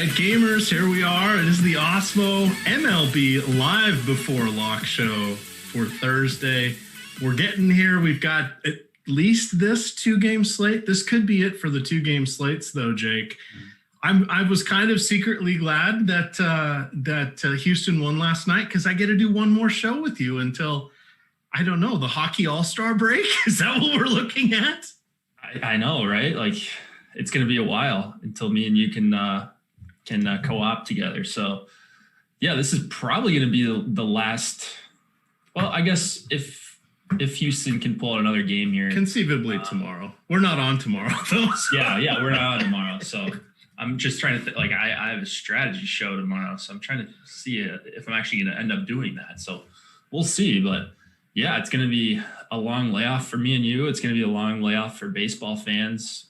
right, gamers, here we are. It is the Awesemo MLB Live Before Lock show for Thursday. We're getting here. We've got at least this two-game slate. This could be it for the two-game slates, though, Jake. I was kind of secretly glad that Houston won last night because I get to do one more show with you until, I don't know, the Hockey All-Star break? Is that what we're looking at? I know, right? Like, it's going to be a while until me and you can co-op together. So, yeah, this is probably going to be the last. Well, I guess if Houston can pull out another game here, conceivably tomorrow. We're not on tomorrow, though. So. Yeah, we're not on tomorrow. So I'm just trying to like I have a strategy show tomorrow, so I'm trying to see if I'm actually going to end up doing that. So we'll see, but. Yeah, it's going to be a long layoff for me and you. It's going to be a long layoff for baseball fans.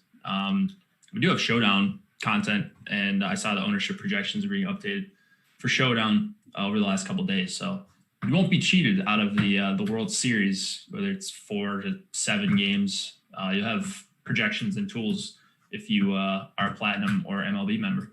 We do have Showdown content, and I saw the ownership projections are being updated for Showdown over the last couple of days. So you won't be cheated out of the World Series, whether it's 4 to 7 games. You'll have projections and tools if you are a Platinum or MLB member.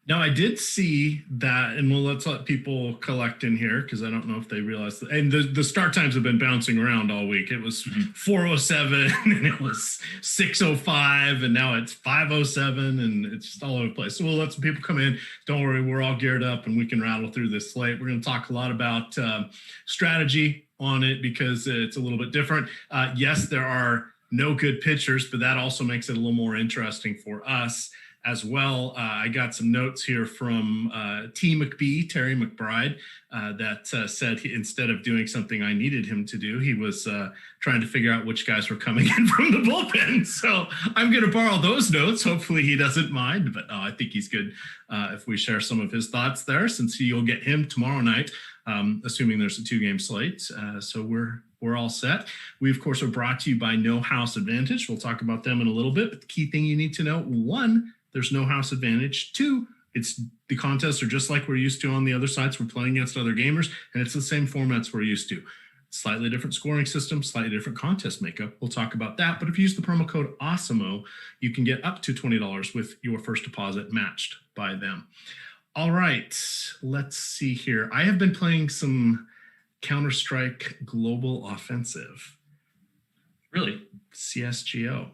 Now, I did see that, and let's let people collect in here because I don't know if they realize that. And the start times have been bouncing around all week. It was 4:07, and it was 6:05, and now it's 5:07, and it's just all over the place. So we'll let some people come in. Don't worry, we're all geared up, and we can rattle through this slate. We're going to talk a lot about strategy on it because it's a little bit different. Yes, there are no good pitchers, but that also makes it a little more interesting for us as well. I got some notes here from Terry McBride, that said instead of doing something I needed him to do, he was trying to figure out which guys were coming in from the bullpen. So I'm going to borrow those notes. Hopefully he doesn't mind, but I think he's good if we share some of his thoughts there, since you'll get him tomorrow night, assuming there's a 2-game slate. So we're all set. We, of course, are brought to you by No House Advantage. We'll talk about them in a little bit, but the key thing you need to know, 1, there's no house advantage. 2, it's the contests are just like we're used to on the other sites. We're playing against other gamers, and it's the same formats we're used to. Slightly different scoring system, slightly different contest makeup. We'll talk about that. But if you use the promo code Awesemo, you can get up to $20 with your first deposit matched by them. All right, let's see here. I have been playing some Counter-Strike Global Offensive. Really? CSGO.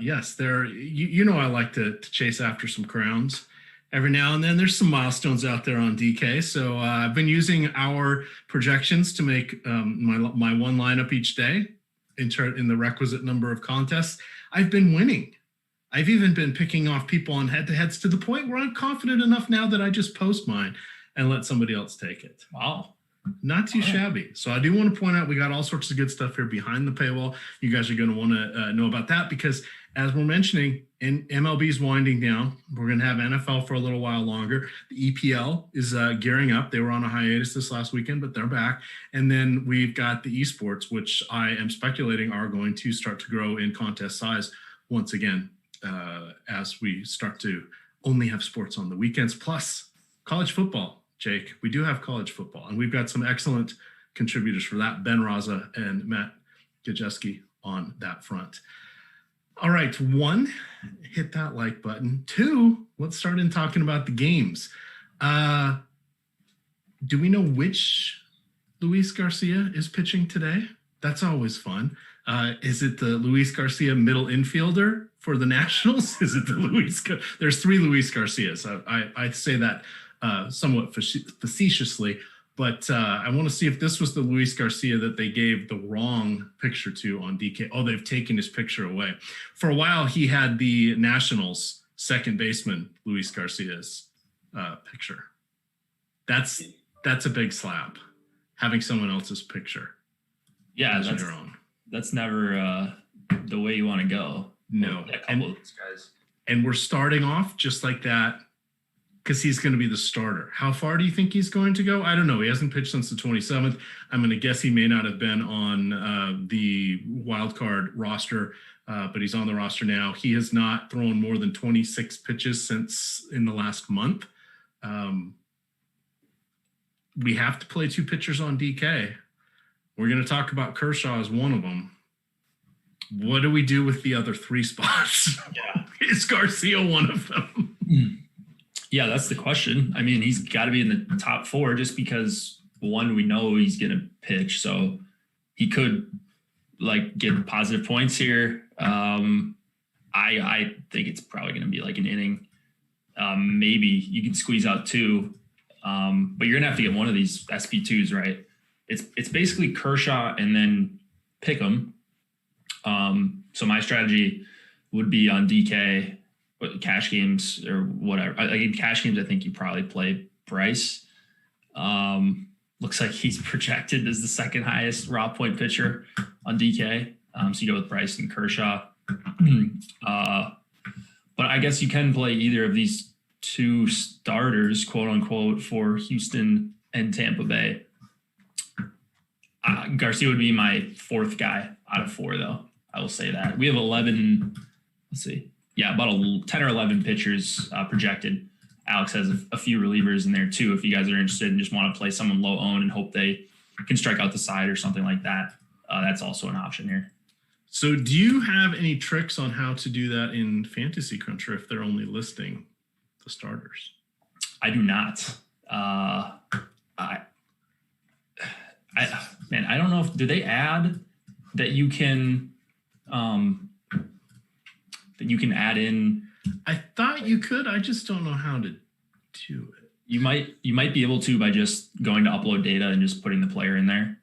Yes, there. You know I like to chase after some crowns every now and then. There's some milestones out there on DK, so I've been using our projections to make my one lineup each day in the requisite number of contests. I've been winning. I've even been picking off people on head-to-heads to the point where I'm confident enough now that I just post mine and let somebody else take it. Wow. Not too shabby. So I do want to point out we got all sorts of good stuff here behind the paywall. You guys are going to want to know about that because, as we're mentioning, MLB is winding down. We're going to have NFL for a little while longer. The EPL is gearing up. They were on a hiatus this last weekend, but they're back. And then we've got the esports, which I am speculating are going to start to grow in contest size once again as we start to only have sports on the weekends, plus college football. Jake, we do have college football, and we've got some excellent contributors for that, Ben Raza and Matt Gajeski on that front. All right, 1, hit that like button. 2, let's start in talking about the games. Do we know which Luis Garcia is pitching today? That's always fun. Is it the Luis Garcia middle infielder for the Nationals? Is it the There's 3 Luis Garcias. I say that somewhat facetiously, but I want to see if this was the Luis Garcia that they gave the wrong picture to on DK. Oh, they've taken his picture away. For a while, he had the Nationals second baseman Luis Garcia's picture. That's a big slap, having someone else's picture. Yeah, that's never the way you want to go. No, a couple of these guys. And we're starting off just like that, because he's going to be the starter. How far do you think he's going to go? I don't know. He hasn't pitched since the 27th. I'm going to guess he may not have been on the wild card roster, but he's on the roster now. He has not thrown more than 26 pitches since in the last month. We have to play 2 pitchers on DK. We're going to talk about Kershaw as one of them. What do we do with the other 3 spots? Yeah. Is Garcia one of them? Yeah, that's the question. I mean, he's got to be in the top 4 just because, one, we know he's going to pitch. So he could like get positive points here. I think it's probably going to be like an inning. Maybe you can squeeze out 2. But you're going to have to get one of these SP2s, right? It's basically Kershaw and then Pick'em. So my strategy would be on DK, cash games or whatever. In cash games, I think you probably play Bryce. Looks like he's projected as the second highest raw point pitcher on DK. So you go with Bryce and Kershaw. But I guess you can play either of these 2 starters, quote unquote, for Houston and Tampa Bay. Garcia would be my 4th guy out of 4, though. I will say that. We have 11, let's see. Yeah, about 10 or 11 pitchers projected. Alex has a few relievers in there, too, if you guys are interested and just want to play someone low owned and hope they can strike out the side or something like that. That's also an option here. So do you have any tricks on how to do that in Fantasy Cruncher if they're only listing the starters? I do not. Man, I don't know if, do they add that you can add in? I thought you could. I just don't know how to do it. You might be able to by just going to upload data and just putting the player in there.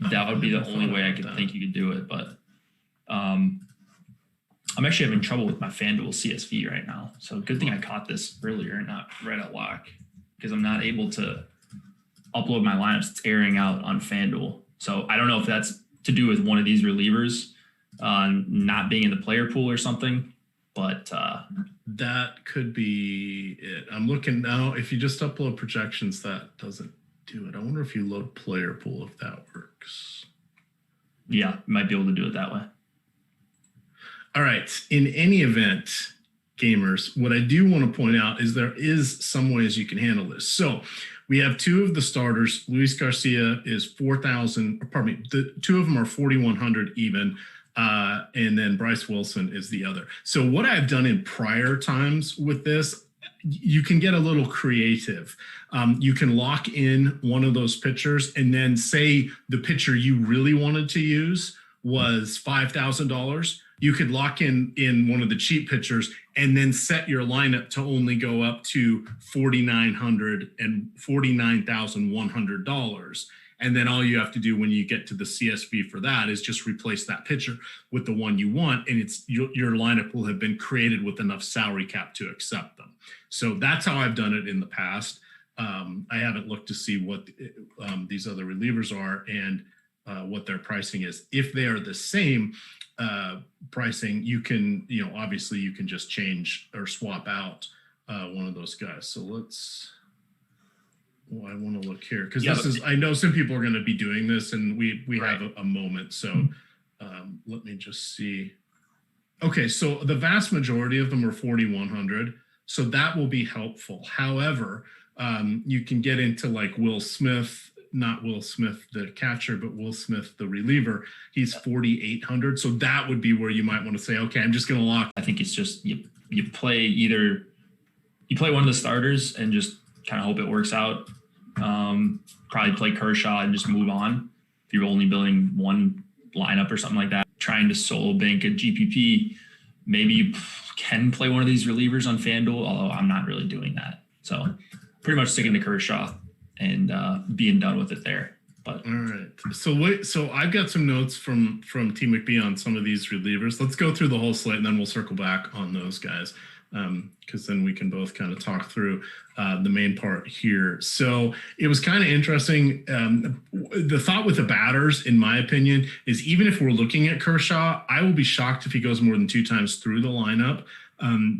That would be the only way I could think you could do it. But I'm actually having trouble with my FanDuel CSV right now. So good thing I caught this earlier and not right at lock, because I'm not able to upload my lineups. It's airing out on FanDuel. So I don't know if that's to do with one of these relievers not being in the player pool or something, but that could be it. I'm looking now. If you just upload projections, that doesn't do it. I wonder if you load player pool, if that works. Yeah, you might be able to do it that way. All right. In any event, gamers, what I do want to point out is there is some ways you can handle this. So we have 2 of the starters. Luis Garcia is 4,000. Pardon me. The 2 of them are 4,100 even. And then Bryce Wilson is the other. So what I've done in prior times with this, you can get a little creative. You can lock in one of those pitchers, and then say the pitcher you really wanted to use was $5,000. You could lock in one of the cheap pitchers and then set your lineup to only go up to $4,900 and $49,100. And then all you have to do when you get to the CSV for that is just replace that pitcher with the one you want, and it's your lineup will have been created with enough salary cap to accept them. So that's how I've done it in the past. I haven't looked to see what these other relievers are and what their pricing is. If they are the same pricing, you can, obviously you can just change or swap out one of those guys. So let's. Well, I want to look here because I know some people are going to be doing this, and we right. have a moment. So let me just see. Okay, so the vast majority of them are 4,100. So that will be helpful. However, you can get into like Will Smith, not Will Smith, the catcher, but Will Smith, the reliever. He's 4,800. So that would be where you might want to say, okay, I'm just going to lock. I think it's just you play one of the starters and just kind of hope it works out. Probably play Kershaw and just move on. If you're only building one lineup or something like that, trying to solo bank a GPP, maybe you can play one of these relievers on FanDuel, although I'm not really doing that. So pretty much sticking to Kershaw and being done with it there. But all right. So I've got some notes from T McBee on some of these relievers. Let's go through the whole slate and then we'll circle back on those guys. Because then we can both kind of talk through the main part here. So it was kind of interesting. The thought with the batters, in my opinion, is even if we're looking at Kershaw, I will be shocked if he goes more than 2 times through the lineup.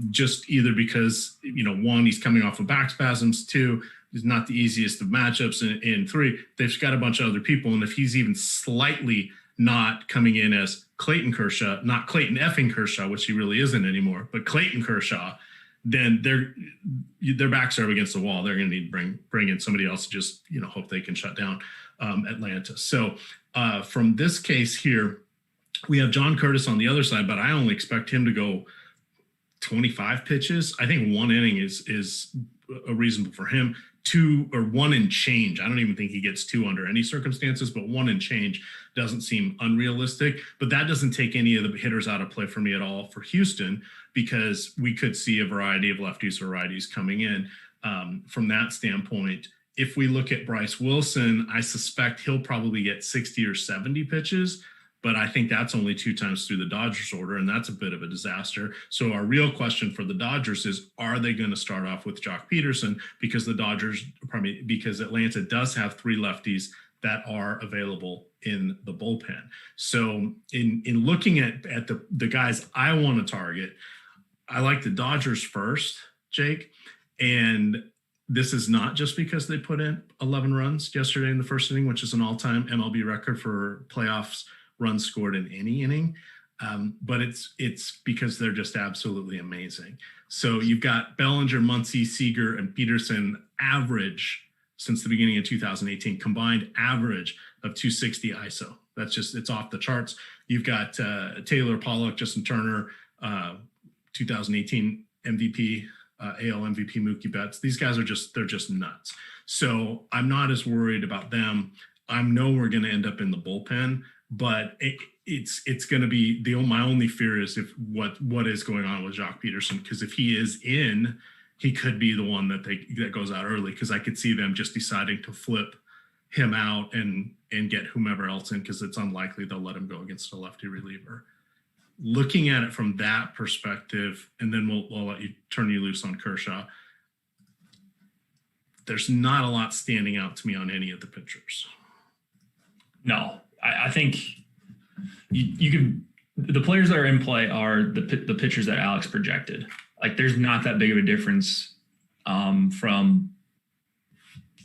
Just either because, 1, he's coming off of back spasms, 2, he's not the easiest of matchups, and 3, they've got a bunch of other people. And if he's even slightly not coming in as Clayton Kershaw, not Clayton effing Kershaw, which he really isn't anymore, but Clayton Kershaw, then their backs are up against the wall. They're going to need to bring in somebody else to just, hope they can shut down Atlanta. So from this case here, we have John Curtis on the other side, but I only expect him to go 25 pitches. I think 1 inning is a reasonable for him. 2 or 1 and change. I don't even think he gets 2 under any circumstances, but 1 and change doesn't seem unrealistic. But that doesn't take any of the hitters out of play for me at all for Houston, because we could see a variety of lefties or righties coming in. From that standpoint, if we look at Bryce Wilson, I suspect he'll probably get 60 or 70 pitches, but I think that's only 2 times through the Dodgers order, and that's a bit of a disaster. So our real question for the Dodgers is, are they going to start off with Jock Peterson? Because because Atlanta does have 3 lefties that are available in the bullpen. So in looking at the guys I want to target, I like the Dodgers first, Jake, and this is not just because they put in 11 runs yesterday in the first inning, which is an all-time MLB record for playoffs runs scored in any inning, but it's because they're just absolutely amazing. So you've got Bellinger, Muncy, Seager, and Peterson average since the beginning of 2018, combined average of 260 ISO. It's off the charts. You've got Taylor, Pollock, Justin Turner, 2018 MVP, AL MVP Mookie Betts. These guys they're just nuts. So I'm not as worried about them. I know we're going to end up in the bullpen, but it's going to be my only fear is if what is going on with Jock Peterson, because if he is in, he could be the one that goes out early, because I could see them just deciding to flip him out and get whomever else in, because it's unlikely they'll let him go against a lefty reliever. Looking at it from that perspective, and then we'll let you turn you loose on Kershaw. There's not a lot standing out to me on any of the pitchers. No, I think you can. The players that are in play are the pitchers that Alex projected. Like, there's not that big of a difference from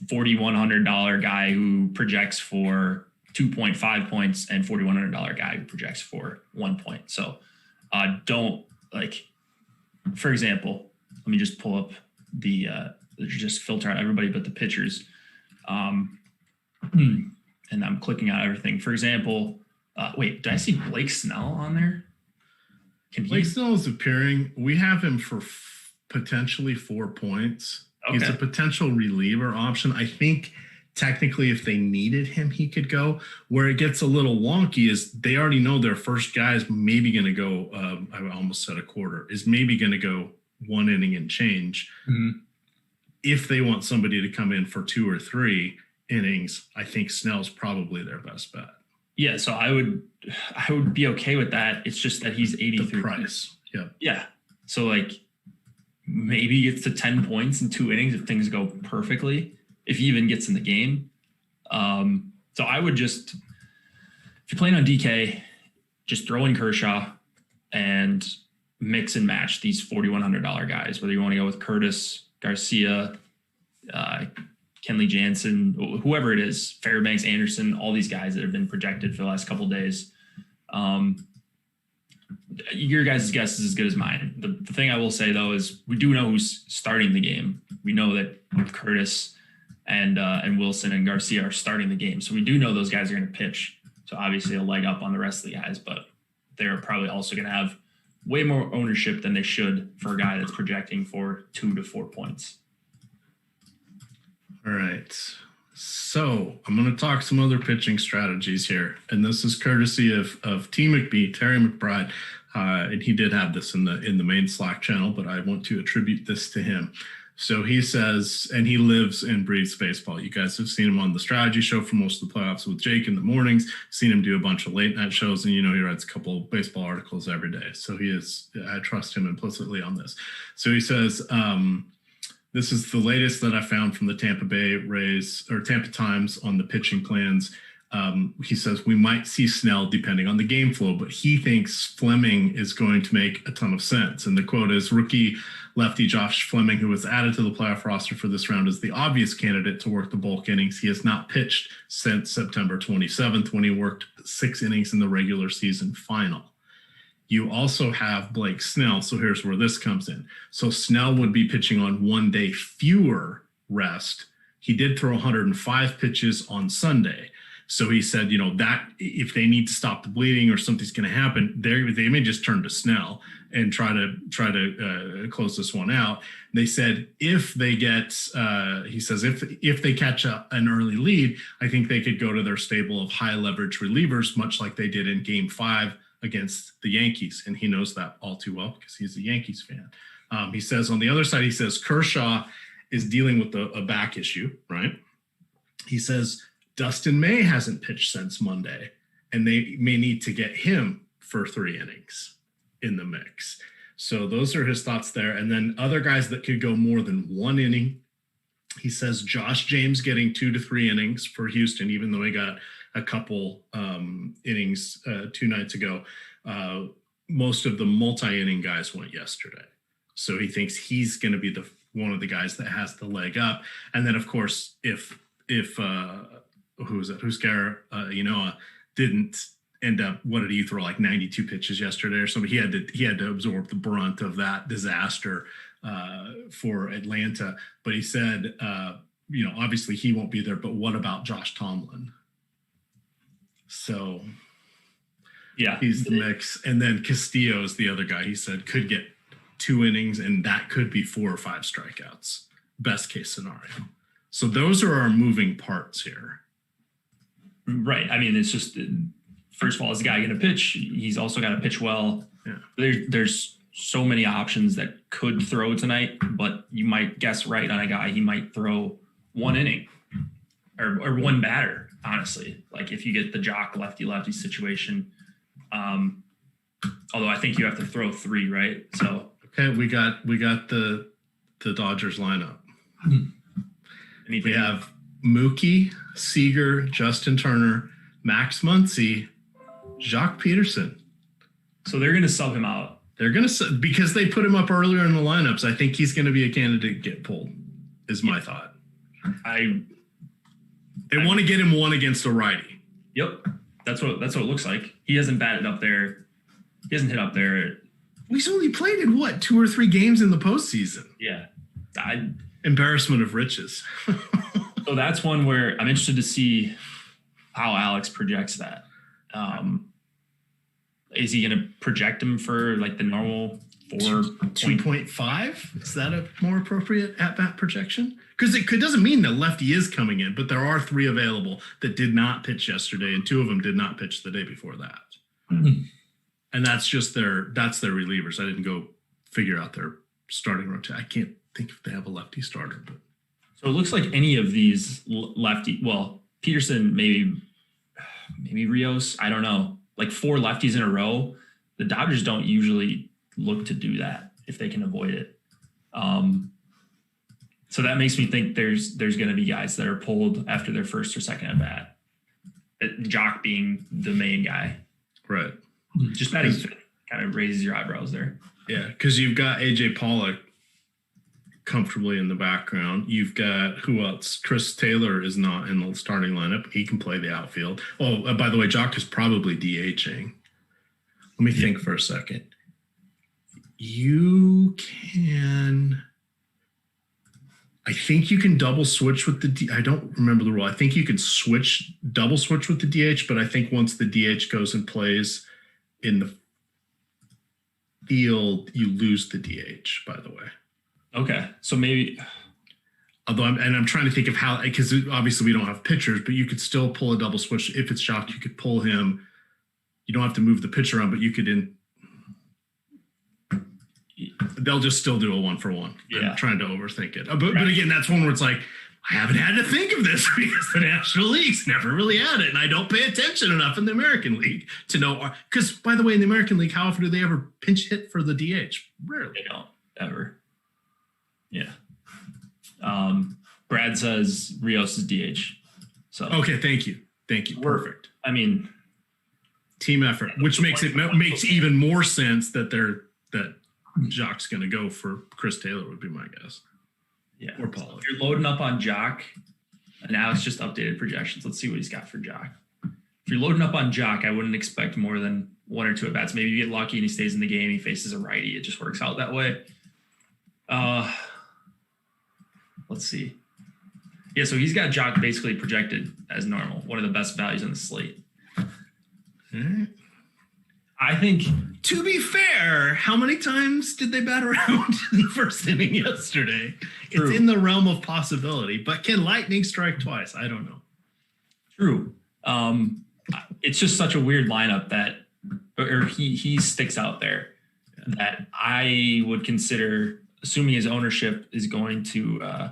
$4,100 guy who projects for 2.5 points and $4,100 guy who projects for 1 point. So for example, let me just pull up just filter out everybody but the pitchers. And I'm clicking out everything. For example, wait, did I see Blake Snell on there? Blake Snell is appearing. We have him for potentially 4 points. Okay. He's a potential reliever option. I think technically if they needed him, he could go. Where it gets a little wonky is they already know their first guy is maybe going to go, I almost said a quarter, is maybe going to go 1 inning and change. Mm-hmm. If they want somebody to come in for 2 or 3 innings, I think Snell's probably their best bet. Yeah, so I would be okay with that. It's just that he's 83. The price. Yeah. Yeah. So like maybe he gets to 10 points in 2 innings if things go perfectly, if he even gets in the game. So I would just, if you're playing on DK, just throw in Kershaw and mix and match these $4,100 guys, whether you want to go with Curtis, Garcia, Kenley Jansen, whoever it is, Fairbanks, Anderson, all these guys that have been projected for the last couple of days. Your guys' guess is as good as mine. The thing I will say, though, is we do know who's starting the game. We know that Curtis and Wilson and Garcia are starting the game. So we do know those guys are going to pitch. So obviously a leg up on the rest of the guys, but they're probably also going to have way more ownership than they should for a guy that's projecting for 2 to 4 points. All right. So I'm going to talk some other pitching strategies here. And this is courtesy of T. McBee, Terry McBride. And he did have this in the main Slack channel, but I want to attribute this to him. So he says, and he lives and breathes baseball. You guys have seen him on the strategy show for most of the playoffs with Jake in the mornings, seen him do a bunch of late night shows, and he writes a couple of baseball articles every day. So I trust him implicitly on this. So he says, this is the latest that I found from the Tampa Bay Rays or Tampa Times on the pitching plans. He says we might see Snell depending on the game flow, but he thinks Fleming is going to make a ton of sense. And the quote is, rookie lefty Josh Fleming, who was added to the playoff roster for this round, is the obvious candidate to work the bulk innings. He has not pitched since September 27th when he worked 6 innings in the regular season final. You also have Blake Snell. So here's where this comes in. So Snell would be pitching on 1 day fewer rest. He did throw 105 pitches on Sunday. So he said, that if they need to stop the bleeding or something's going to happen, they may just turn to Snell and try to close this one out. They said if they get, he says, if they catch an early lead, I think they could go to their stable of high leverage relievers, much like they did in Game 5 against the Yankees. And he knows that all too well because he's a Yankees fan. He says on the other side, he says Kershaw is dealing with a back issue, right? He says Dustin May hasn't pitched since Monday, and they may need to get him for 3 innings in the mix. So those are his thoughts there. And then other guys that could go more than 1 inning. He says Josh James getting 2 to 3 innings for Houston, even though he got a couple innings 2 nights ago. Most of the multi-inning guys went yesterday. So he thinks he's going to be one of the guys that has the leg up. And then, of course, if Husker didn't end up, what did he throw, like 92 pitches yesterday or something? He had to absorb the brunt of that disaster for Atlanta. But he said, obviously he won't be there, but what about Josh Tomlin? So yeah, he's the mix. And then Castillo is the other guy. He said could get 2 innings, and that could be 4 or 5 strikeouts, best case scenario. So those are our moving parts here. Right. I mean, it's just, first of all, is the guy going to pitch? He's also got to pitch well. Yeah. There's so many options that could throw tonight, but you might guess right on a guy. He might throw 1 inning or 1 batter, honestly. Like if you get the Jock lefty situation. Although I think you have to throw 3, right? So okay, we got the Dodgers lineup. We have Mookie, Seager, Justin Turner, Max Muncy, Jock Peterson. So they're going to sub him out. They're going to, because they put him up earlier in the lineups. I think he's going to be a candidate to get pulled, is my thought. They want to get him 1 against a righty. Yep. That's what it looks like. He hasn't batted up there. He hasn't hit up there. He's only played in 2 or 3 games in the postseason. Yeah. Embarrassment of riches. So that's one where I'm interested to see how Alex projects that. Is he going to project him for like the normal 2.5? Is that a more appropriate at-bat projection? Because it doesn't mean that lefty is coming in, but there are 3 available that did not pitch yesterday, and 2 of them did not pitch the day before that. Mm-hmm. And that's just their relievers. I didn't go figure out their starting rotation. I can't think if they have a lefty starter. But so it looks like any of these lefty, well, Peterson, maybe Rios, I don't know. Like 4 lefties in a row. The Dodgers don't usually look to do that if they can avoid it. So that makes me think there's going to be guys that are pulled after their first or second at bat. Jock being the main guy. Right. Just batting kind of raises your eyebrows there. Yeah, because you've got A.J. Pollock comfortably in the background. You've got, who else? Chris Taylor is not in the starting lineup. He can play the outfield. Oh, by the way, Jock is probably DHing. Let me think for a second. I think you can double switch with the I don't remember the rule. I think you can double switch with the DH, but I think once the DH goes and plays in the field, you lose the DH, by the way. Okay. So maybe, although I'm trying to think of how, because obviously we don't have pitchers, but you could still pull a double switch. If it's Jock, you could pull him. You don't have to move the pitcher on, but you could they'll just still do a 1-for-1. Yeah. I'm trying to overthink it. But again, that's one where it's like, I haven't had to think of this because the National League's never really had it. And I don't pay attention enough in the American League to know. Because, by the way, in the American League, how often do they ever pinch hit for the DH? Rarely. They don't, ever. Yeah. Brad says Rios is DH. So okay, thank you. Perfect. I mean, team effort, which makes even more sense that Jock's going to go for Chris Taylor would be my guess. Yeah. Or Pollock. So if you're loading up on Jock, and now it's just updated projections. Let's see what he's got for Jock. If you're loading up on Jock, I wouldn't expect more than 1 or 2 at bats. Maybe you get lucky and he stays in the game. He faces a righty. It just works out that way. Let's see. Yeah, so he's got Jock basically projected as normal, one of the best values on the slate. I think, to be fair, how many times did they bat around in the first inning yesterday? True. It's in the realm of possibility, but can lightning strike twice? I don't know. True. It's just such a weird lineup that, or he sticks out there that I would consider, assuming his ownership is going to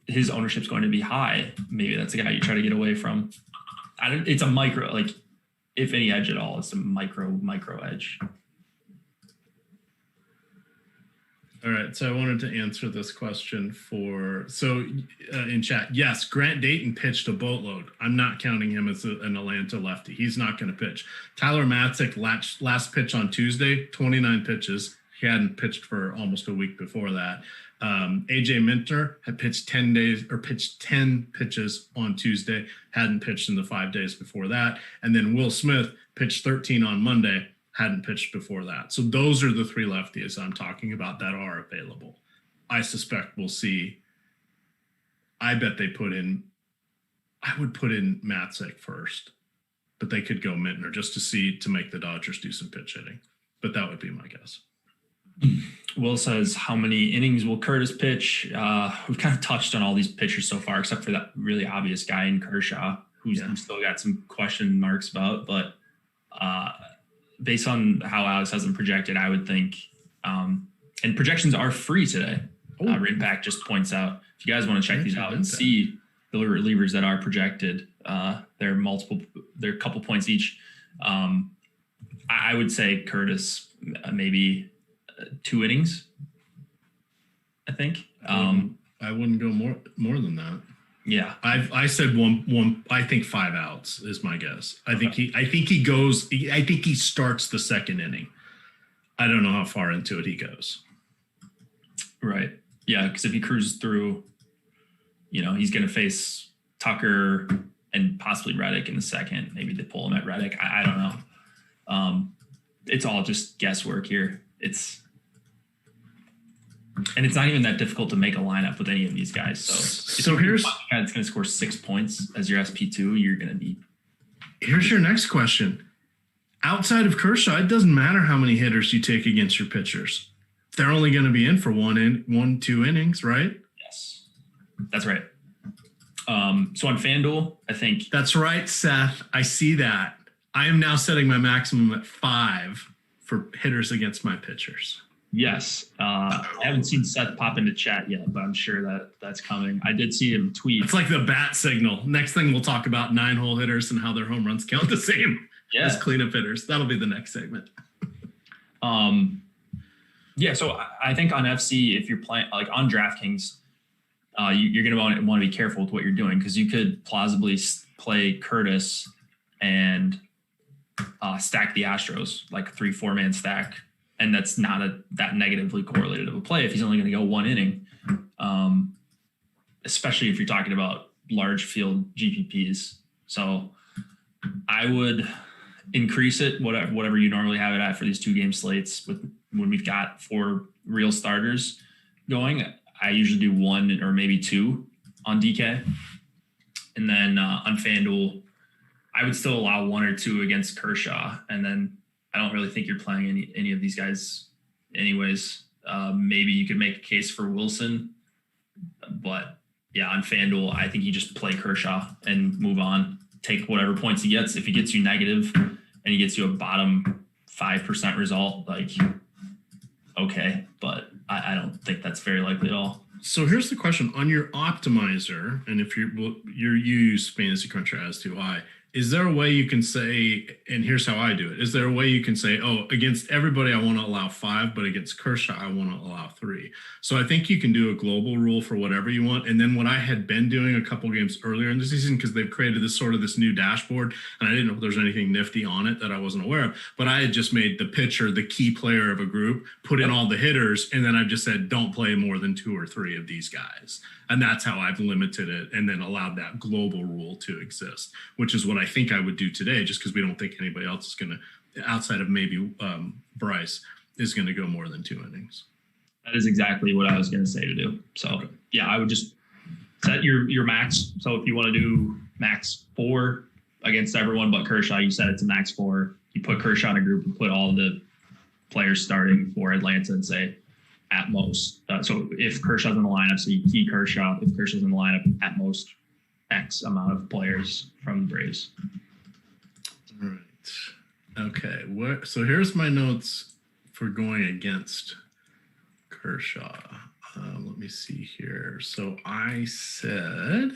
his ownership's going to be high. Maybe that's a guy you try to get away from. It's a micro, like, if any edge at all, it's a micro edge. All right, so I wanted to answer this question in chat. Yes, Grant Dayton pitched a boatload. I'm not counting him as an Atlanta lefty. He's not going to pitch. Tyler Matzik last pitch on Tuesday, 29 pitches. He hadn't pitched for almost a week before that. AJ Minter had pitched 10 pitches on Tuesday, hadn't pitched in the 5 days before that. And then Will Smith pitched 13 on Monday, hadn't pitched before that. So those are the three lefties I'm talking about that are available. I suspect we'll see. I would put in Matzik first, but they could go Mintner just to make the Dodgers do some pitch hitting. But that would be my guess. Will says, how many innings will Curtis pitch? We've kind of touched on all these pitchers so far, except for that really obvious guy in Kershaw, who's still got some question marks about. But based on how Alex has them projected, I would think, and projections are free today. Rinpack just points out, if you guys want to check these out and see the relievers that are projected, they're a couple points each. I would say Curtis, maybe 2 innings, I think. I wouldn't go more than that. Yeah. I said one. I think 5 outs is my guess. I think he starts the second inning. I don't know how far into it he goes. Right. Yeah, because if he cruises through, he's going to face Tucker and possibly Reddick in the second. Maybe they pull him at Reddick. I don't know. It's all just guesswork here. And it's not even that difficult to make a lineup with any of these guys. So here's a guy that's going to score 6 points as your SP2, you're going to need. Here's your next question. Outside of Kershaw, it doesn't matter how many hitters you take against your pitchers. They're only going to be in for 2 innings, right? Yes, that's right. So on FanDuel, I think. That's right, Seth. I see that. I am now setting my maximum at 5 for hitters against my pitchers. Yes. I haven't seen Seth pop into chat yet, but I'm sure that's coming. I did see him tweet. It's like the bat signal. Next thing we'll talk about 9-hole hitters and how their home runs count the same as cleanup hitters. That'll be the next segment. Yeah, so I think on FC, if you're playing like on DraftKings, you're going to want to be careful with what you're doing, because you could plausibly play Curtis and stack the Astros, like a 3-4 man stack. And that's not that negatively correlated of a play if he's only going to go 1 inning, especially if you're talking about large field GPPs. So I would increase it, whatever you normally have it at for these 2-game slates. When we've got 4 real starters going, I usually do 1 or maybe 2 on DK. And then on FanDuel, I would still allow 1 or 2 against Kershaw. And then I don't really think you're playing any of these guys anyways. Maybe you could make a case for Wilson, but yeah, on FanDuel, I think you just play Kershaw and move on. Take whatever points he gets. If he gets you negative and he gets you a bottom 5% result, like, okay, but I don't think that's very likely at all. So here's the question on your optimizer, and if you use Fantasy Cruncher, as do I. Is there a way you can say, and here's how I do it, is there a way you can say, against everybody I want to allow 5, but against Kershaw I want to allow 3? So I think you can do a global rule for whatever you want. And then what I had been doing a couple games earlier in the season, because they've created this new dashboard, and I didn't know if there's anything nifty on it that I wasn't aware of, but I had just made the pitcher the key player of a group, put in all the hitters, and then I've just said, don't play more than 2 or 3 of these guys. And that's how I've limited it and then allowed that global rule to exist, which is what I think I would do today, just because we don't think anybody else is going to, outside of maybe Bryce, is going to go more than 2 innings. That is exactly what I was going to say to do. So yeah, I would just set your max. So if you want to do max 4 against everyone but Kershaw, you set it to max 4. You put Kershaw in a group and put all the players starting for Atlanta and say at most. So if Kershaw's in the lineup, so you key Kershaw. If Kershaw's in the lineup, at most X amount of players from the Braves. All right. Okay. So here's my notes for going against Kershaw. Let me see here. So I said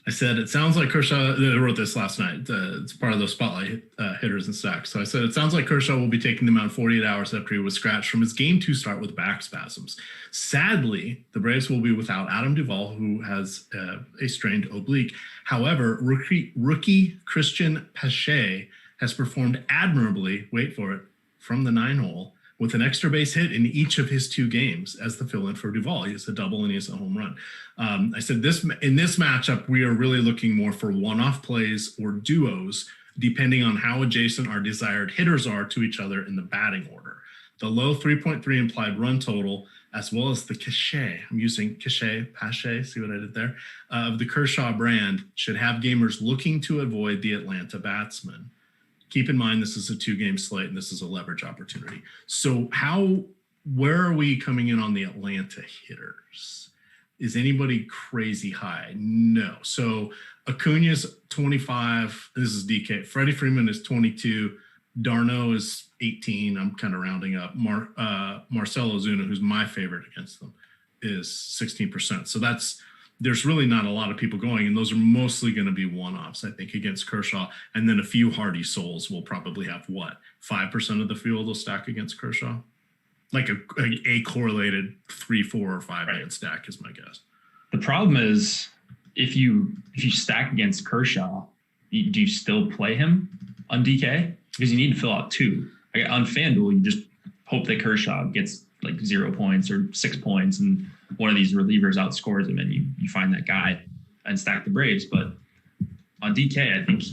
it sounds like Kershaw. I wrote this last night. It's part of those spotlight hitters and stacks. So I said it sounds like Kershaw will be taking the mound 48 hours after he was scratched from his Game 2 start with back spasms. Sadly, the Braves will be without Adam Duvall, who has a strained oblique. However, rookie Christian Pache has performed admirably. Wait for it, from the 9-hole. With an extra base hit in each of his 2 games as the fill-in for Duvall. He has a double and he has a home run. I said in this matchup, we are really looking more for one-off plays or duos, depending on how adjacent our desired hitters are to each other in the batting order. The low 3.3 implied run total, as well as the cachet, I'm using Pache, see what I did there, of the Kershaw brand, should have gamers looking to avoid the Atlanta batsman. Keep in mind, this is a 2-game slate and this is a leverage opportunity. So where are we coming in on the Atlanta hitters? Is anybody crazy high? No. So Acuna's 25. This is DK. Freddie Freeman is 22. Darno is 18. I'm kind of rounding up. Marcell Ozuna, who's my favorite against them, is 16%. So there's really not a lot of people going, and those are mostly going to be one-offs, I think, against Kershaw. And then a few hardy souls will probably have 5% of the field will stack against Kershaw? Like a correlated 3, 4, or 5-man stack is my guess. The problem is if you stack against Kershaw, do you still play him on DK? Because you need to fill out 2. On FanDuel, you just hope that Kershaw gets like 0 points or 6 points and one of these relievers outscores him and you find that guy and stack the Braves. But on DK, I think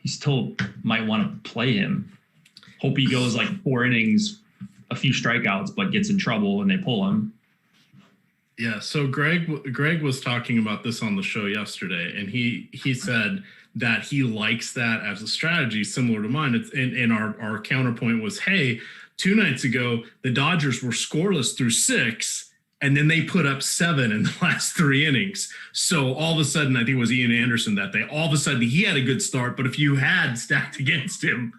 he still might want to play him. Hope he goes like 4 innings, a few strikeouts, but gets in trouble and they pull him. Yeah. So Greg was talking about this on the show yesterday, and he said that he likes that as a strategy similar to mine. And our counterpoint was, hey, 2 nights ago, the Dodgers were scoreless through 6, and then they put up 7 in the last 3 innings. So all of a sudden, I think it was Ian Anderson that day, all of a sudden he had a good start, but if you had stacked against him,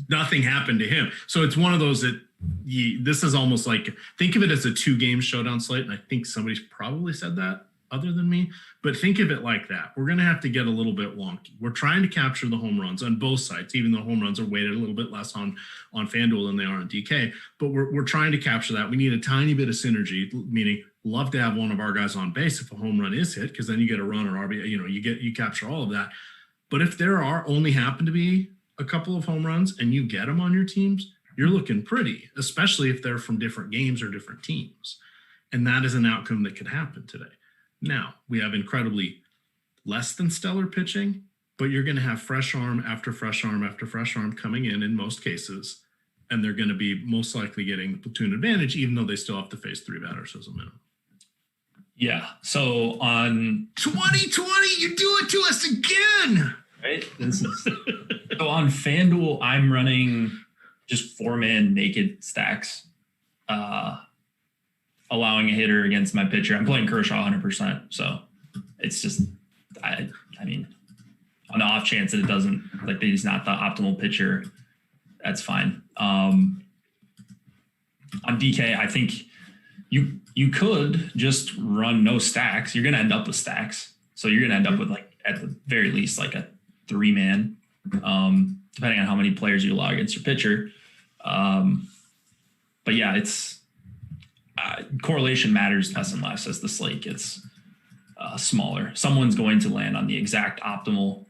nothing happened to him. So it's one of those that this is almost like, think of it as a 2-game showdown slate. And I think somebody's probably said that other than me, but think of it like that. We're going to have to get a little bit wonky. We're trying to capture the home runs on both sides, even though home runs are weighted a little bit less on FanDuel than they are on DK, but we're trying to capture that. We need a tiny bit of synergy, meaning love to have one of our guys on base if a home run is hit, because then you get a run or RBI, you capture all of that. But if there only happen to be a couple of home runs and you get them on your teams, you're looking pretty, especially if they're from different games or different teams. And that is an outcome that could happen today. Now, we have incredibly less than stellar pitching, but you're going to have fresh arm after fresh arm after fresh arm coming in most cases, and they're going to be most likely getting the platoon advantage, even though they still have to face 3 batters as a minimum. Yeah. So on 2020, you do it to us again. Right. So on FanDuel, I'm running just 4-man naked stacks. Allowing a hitter against my pitcher. I'm playing Kershaw 100%. So it's just, I mean, on the off chance that it doesn't, like that he's not the optimal pitcher, that's fine. On DK, I think you could just run no stacks. You're going to end up with stacks. So you're going to end up with, like, at the very least, like a 3-man, depending on how many players you allow against your pitcher. But yeah, it's, correlation matters less and less as the slate gets smaller. Someone's going to land on the exact optimal,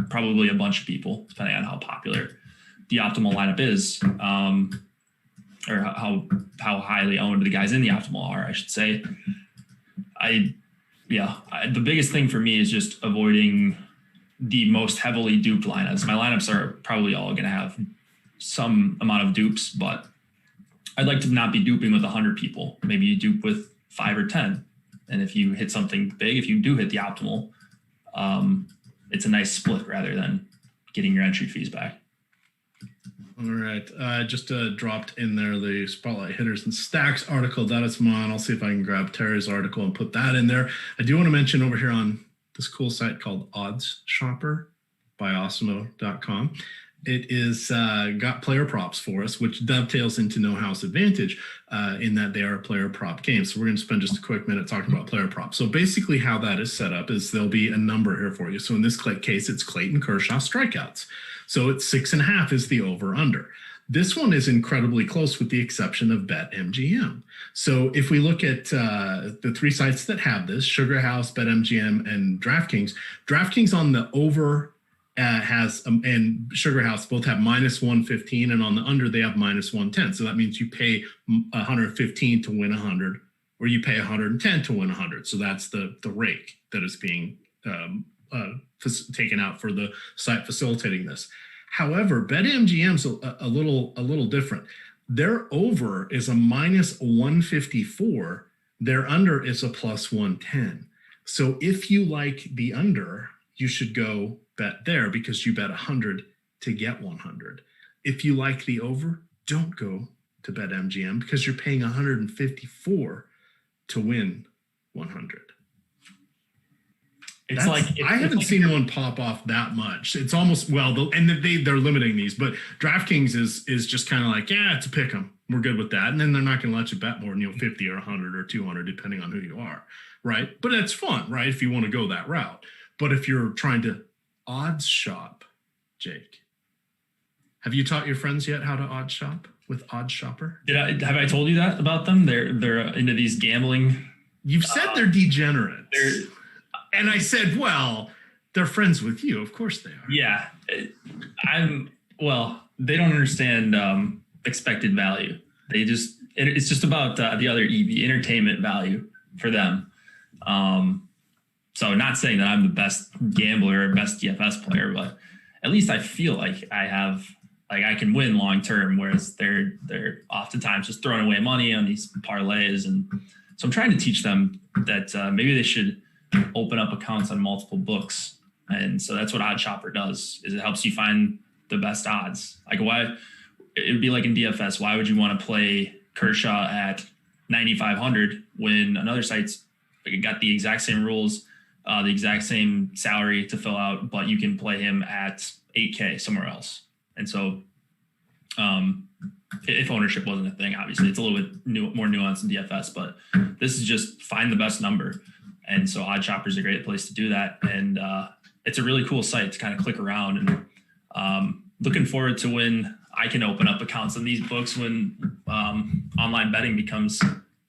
probably a bunch of people, depending on how popular the optimal lineup is, or how highly owned the guys in the optimal are, I should say. The biggest thing for me is just avoiding the most heavily duped lineups. My lineups are probably all going to have some amount of dupes, but I'd like to not be duping with 100 people. Maybe you dupe with 5 or 10. And if you hit something big, if you do hit the optimal, it's a nice split rather than getting your entry fees back. All right. Just dropped in there the Spotlight Hitters and Stacks article. That is mine. I'll see if I can grab Terry's article and put that in there. I do want to mention over here on this cool site called Odds Shopper by Awesemo.com. It is got player props for us, which dovetails into No House Advantage in that they are a player prop game. So we're going to spend just a quick minute talking about player props. So basically how that is set up is there'll be a number here for you. So in this case, it's Clayton Kershaw strikeouts. So it's 6.5 is the over-under. This one is incredibly close with the exception of BetMGM. So if we look at the 3 sites that have this, Sugar House, BetMGM, and DraftKings on the over has and Sugar House both have -115, and on the under they have -110. So that means you pay 115 to win 100, or you pay 110 to win 100. So that's the rake that is being taken out for the site facilitating this. However, BetMGM's a little different. Their over is a -154. Their under is a +110. So if you like the under, you should go bet there because you bet 100 to get 100. If you like the over, don't go to BetMGM because you're paying 154 to win 100. I haven't seen one pop off that much. It's almost they're limiting these, but DraftKings is just kind of like, yeah, it's a pick 'em. We're good with that, and then they're not going to let you bet more than 50 or 100 or 200 depending on who you are, right? But that's fun, right? If you want to go that route. But if you're trying to odds shop, Jake, have you taught your friends yet how to odds shop with Odds Shopper? Have I told you that about them? They're into these gambling. You've said they're degenerates. And I said, well, they're friends with you. Of course they are. Yeah. They don't understand expected value. It's just about the other EV, entertainment value for them. So not saying that I'm the best gambler or best DFS player, but at least I feel like I can win long term, whereas they're oftentimes just throwing away money on these parlays. And so I'm trying to teach them that maybe they should open up accounts on multiple books. And so that's what Odd Shopper does, is it helps you find the best odds. Like it would be like in DFS, why would you want to play Kershaw at 9,500 when another site's got the exact same rules, the exact same salary to fill out, but you can play him at 8K somewhere else. And so if ownership wasn't a thing, obviously it's a little bit more nuanced in DFS, but this is just find the best number. And so Odd Shopper is a great place to do that. And it's a really cool site to kind of click around, and looking forward to when I can open up accounts on these books when online betting becomes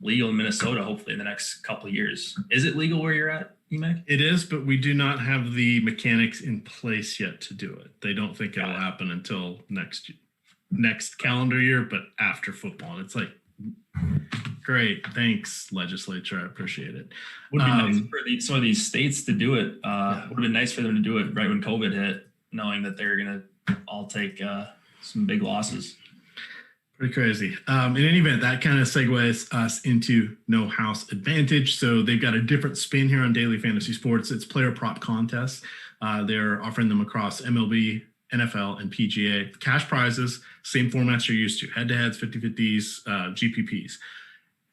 legal in Minnesota, hopefully in the next couple of years. Is it legal where you're at, EMac? It is, but we do not have the mechanics in place yet to do it. They don't think it'll happen until next calendar year, but after football. And it's like, great, thanks, legislature. I appreciate it. Would be nice for some of these states to do it. Would have been nice for them to do it right when COVID hit, knowing that they're going to all take some big losses. Pretty crazy. In any event, that kind of segues us into No House Advantage. So they've got a different spin here on Daily Fantasy Sports. It's player prop contests. They're offering them across MLB, NFL, and PGA. Cash prizes, same formats you're used to. Head-to-heads, 50-50s, GPPs.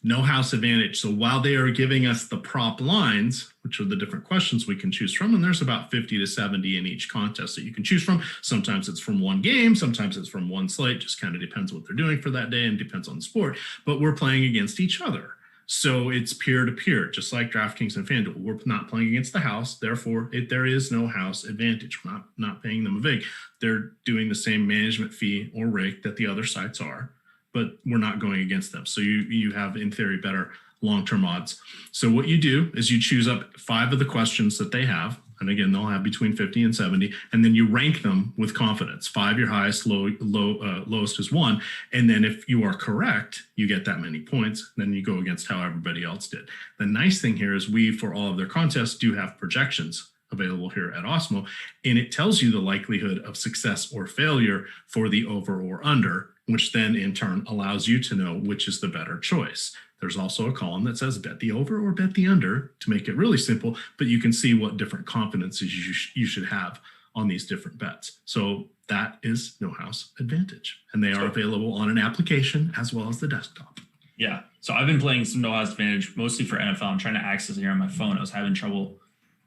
No House Advantage. So while they are giving us the prop lines, which are the different questions we can choose from, and there's about 50 to 70 in each contest that you can choose from. Sometimes it's from one game, sometimes it's from one slate, just kind of depends what they're doing for that day and depends on the sport. But we're playing against each other. So it's peer-to-peer, just like DraftKings and FanDuel. We're not playing against the house, therefore there is no house advantage. We're not paying them a vig. They're doing the same management fee or rate that the other sites are, but we're not going against them. So you have, in theory, better long-term odds. So what you do is you choose up 5 of the questions that they have. And again, they'll have between 50 and 70. And then you rank them with confidence. 5, your highest, lowest is 1. And then if you are correct, you get that many points. Then you go against how everybody else did. The nice thing here is we, for all of their contests, do have projections available here at Awesemo. And it tells you the likelihood of success or failure for the over or under which then in turn allows you to know which is the better choice. There's also a column that says bet the over or bet the under to make it really simple, but you can see what different confidences you should have on these different bets. So that is No House Advantage, and they are available on an application as well as the desktop. Yeah. So I've been playing some No House Advantage mostly for NFL. I'm trying to access it here on my phone. I was having trouble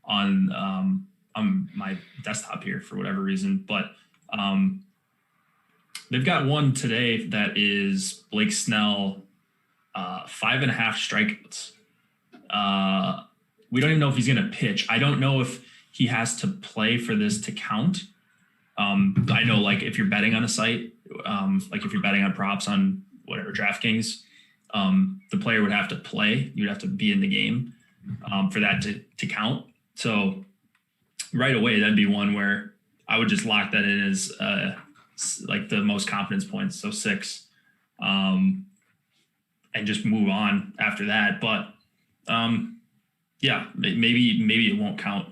on my desktop here for whatever reason, but they've got one today that is Blake Snell, 5.5 strikeouts. We don't even know if he's going to pitch. I don't know if he has to play for this to count. I know, like, if you're betting on a site, like if you're betting on props on whatever DraftKings, the player would have to play. You'd have to be in the game for that to count. So right away, that'd be one where I would just lock that in as like the most confidence points, so 6, and just move on after that. But yeah, maybe it won't count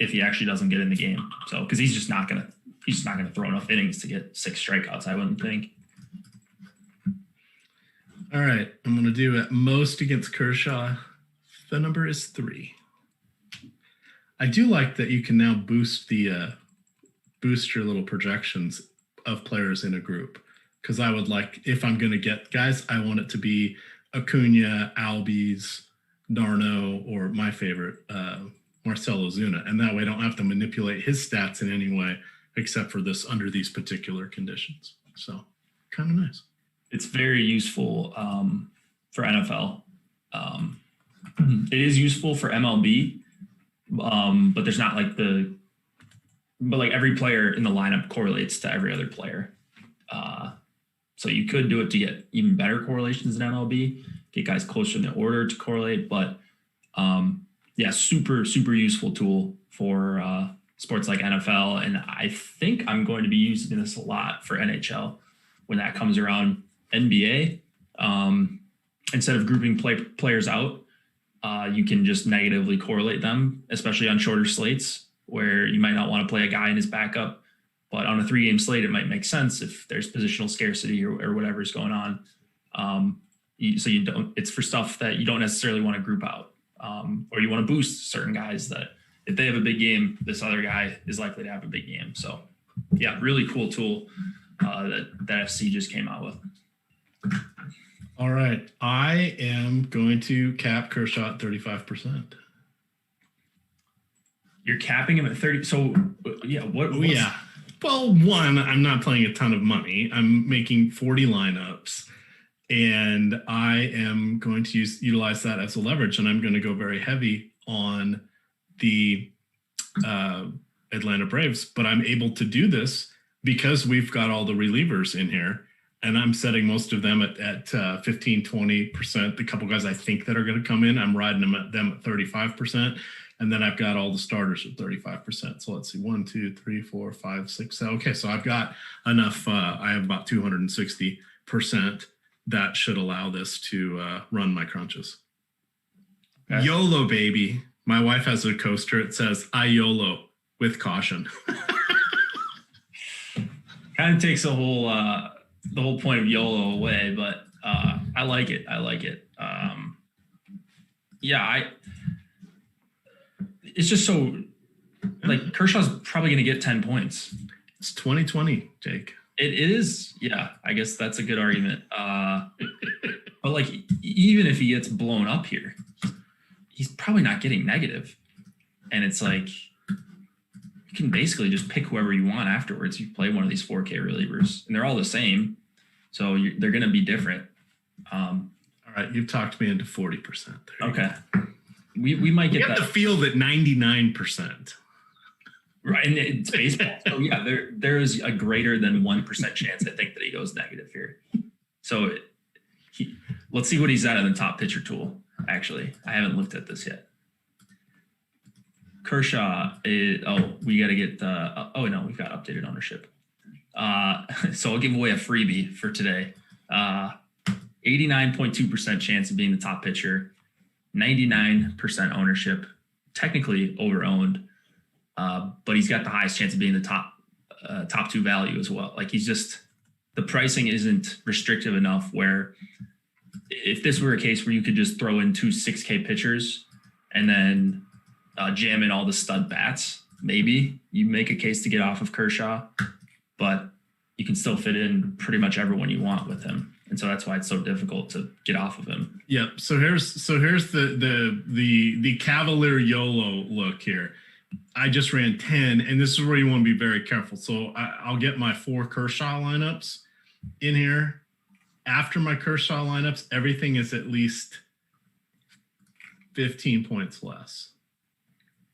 if he actually doesn't get in the game. So because he's just not gonna throw enough innings to get 6 strikeouts, I wouldn't think. All right, I'm going to do at most against Kershaw. The number is 3. I do like that you can now boost your little projections of players in a group, because I would like, if I'm going to get guys, I want it to be Acuna, Albies, Darno, or my favorite, Marcell Ozuna, and that way I don't have to manipulate his stats in any way except for this under these particular conditions. So kind of nice. It's very useful for NFL. It is useful for MLB, but there's not like but like every player in the lineup correlates to every other player. So you could do it to get even better correlations in MLB, get guys closer in the order to correlate. But yeah, super, super useful tool for sports like NFL. And I think I'm going to be using this a lot for NHL when that comes around. NBA, instead of grouping players out, you can just negatively correlate them, especially on shorter slates where you might not want to play a guy in his backup. But on a 3-game slate, it might make sense if there's positional scarcity or whatever is going on. So you don't. It's for stuff that you don't necessarily want to group out, or you want to boost certain guys that if they have a big game, this other guy is likely to have a big game. So yeah, really cool tool that FC just came out with. All right. I am going to cap Kershaw at 35%. You're capping him at 30. So yeah, yeah. Well, one, I'm not playing a ton of money. I'm making 40 lineups, and I am going to utilize that as a leverage, and I'm going to go very heavy on the Atlanta Braves. But I'm able to do this because we've got all the relievers in here. And I'm setting most of them at 15, 20%. The couple guys I think that are going to come in, I'm riding them at 35%. And then I've got all the starters at 35%. So let's see, 1, 2, 3, 4, 5, 6, 7. Okay, so I've got enough. I have about 260% that should allow this to run my crunches. Okay. YOLO, baby. My wife has a coaster. It says, I YOLO with caution. Kind of takes the whole point of YOLO away, but I like it. Yeah, it's just so, like, Kershaw's probably going to get 10 points. It's 2020, Jake. It is. Yeah, I guess that's a good argument. But like, even if he gets blown up here, he's probably not getting negative. And it's like, you can basically just pick whoever you want afterwards. You play one of these 4K relievers, and they're all the same, so they're going to be different. All right, you've talked me into 40%. Okay, we might get that. The field at 99%. Right, and it's baseball. So yeah, there is a greater than 1% chance, I think, that he goes negative here. So let's see what he's at in the top pitcher tool. Actually, I haven't looked at this yet. Kershaw is, we got to get no, we've got updated ownership. So I'll give away a freebie for today. 89.2% chance of being the top pitcher, 99% ownership, technically over-owned, but he's got the highest chance of being the top 2 value as well. Like, he's just the pricing isn't restrictive enough where if this were a case where you could just throw in 2 6K pitchers and then jam in all the stud bats, maybe you make a case to get off of Kershaw, but you can still fit in pretty much everyone you want with him. And so that's why it's so difficult to get off of him. Yep. So here's the Cavalier YOLO look here. I just ran 10, and this is where you want to be very careful. So I'll get my 4 Kershaw lineups in here. After my Kershaw lineups, everything is at least 15 points less.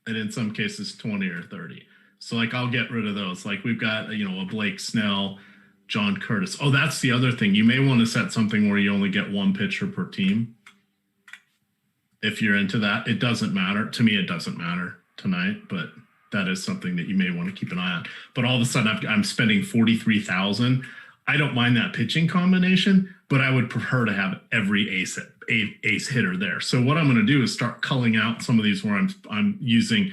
And in some cases, 20 or 30. So like I'll get rid of those. Like we've got, a Blake Snell, John Curtis. Oh, that's the other thing. You may want to set something where you only get 1 pitcher per team. If you're into that, it doesn't matter. To me, it doesn't matter tonight, but that is something that you may want to keep an eye on. But all of a sudden I'm spending $43,000. I don't mind that pitching combination, but I would prefer to have every ace hitter there. So what I'm going to do is start culling out some of these where I'm using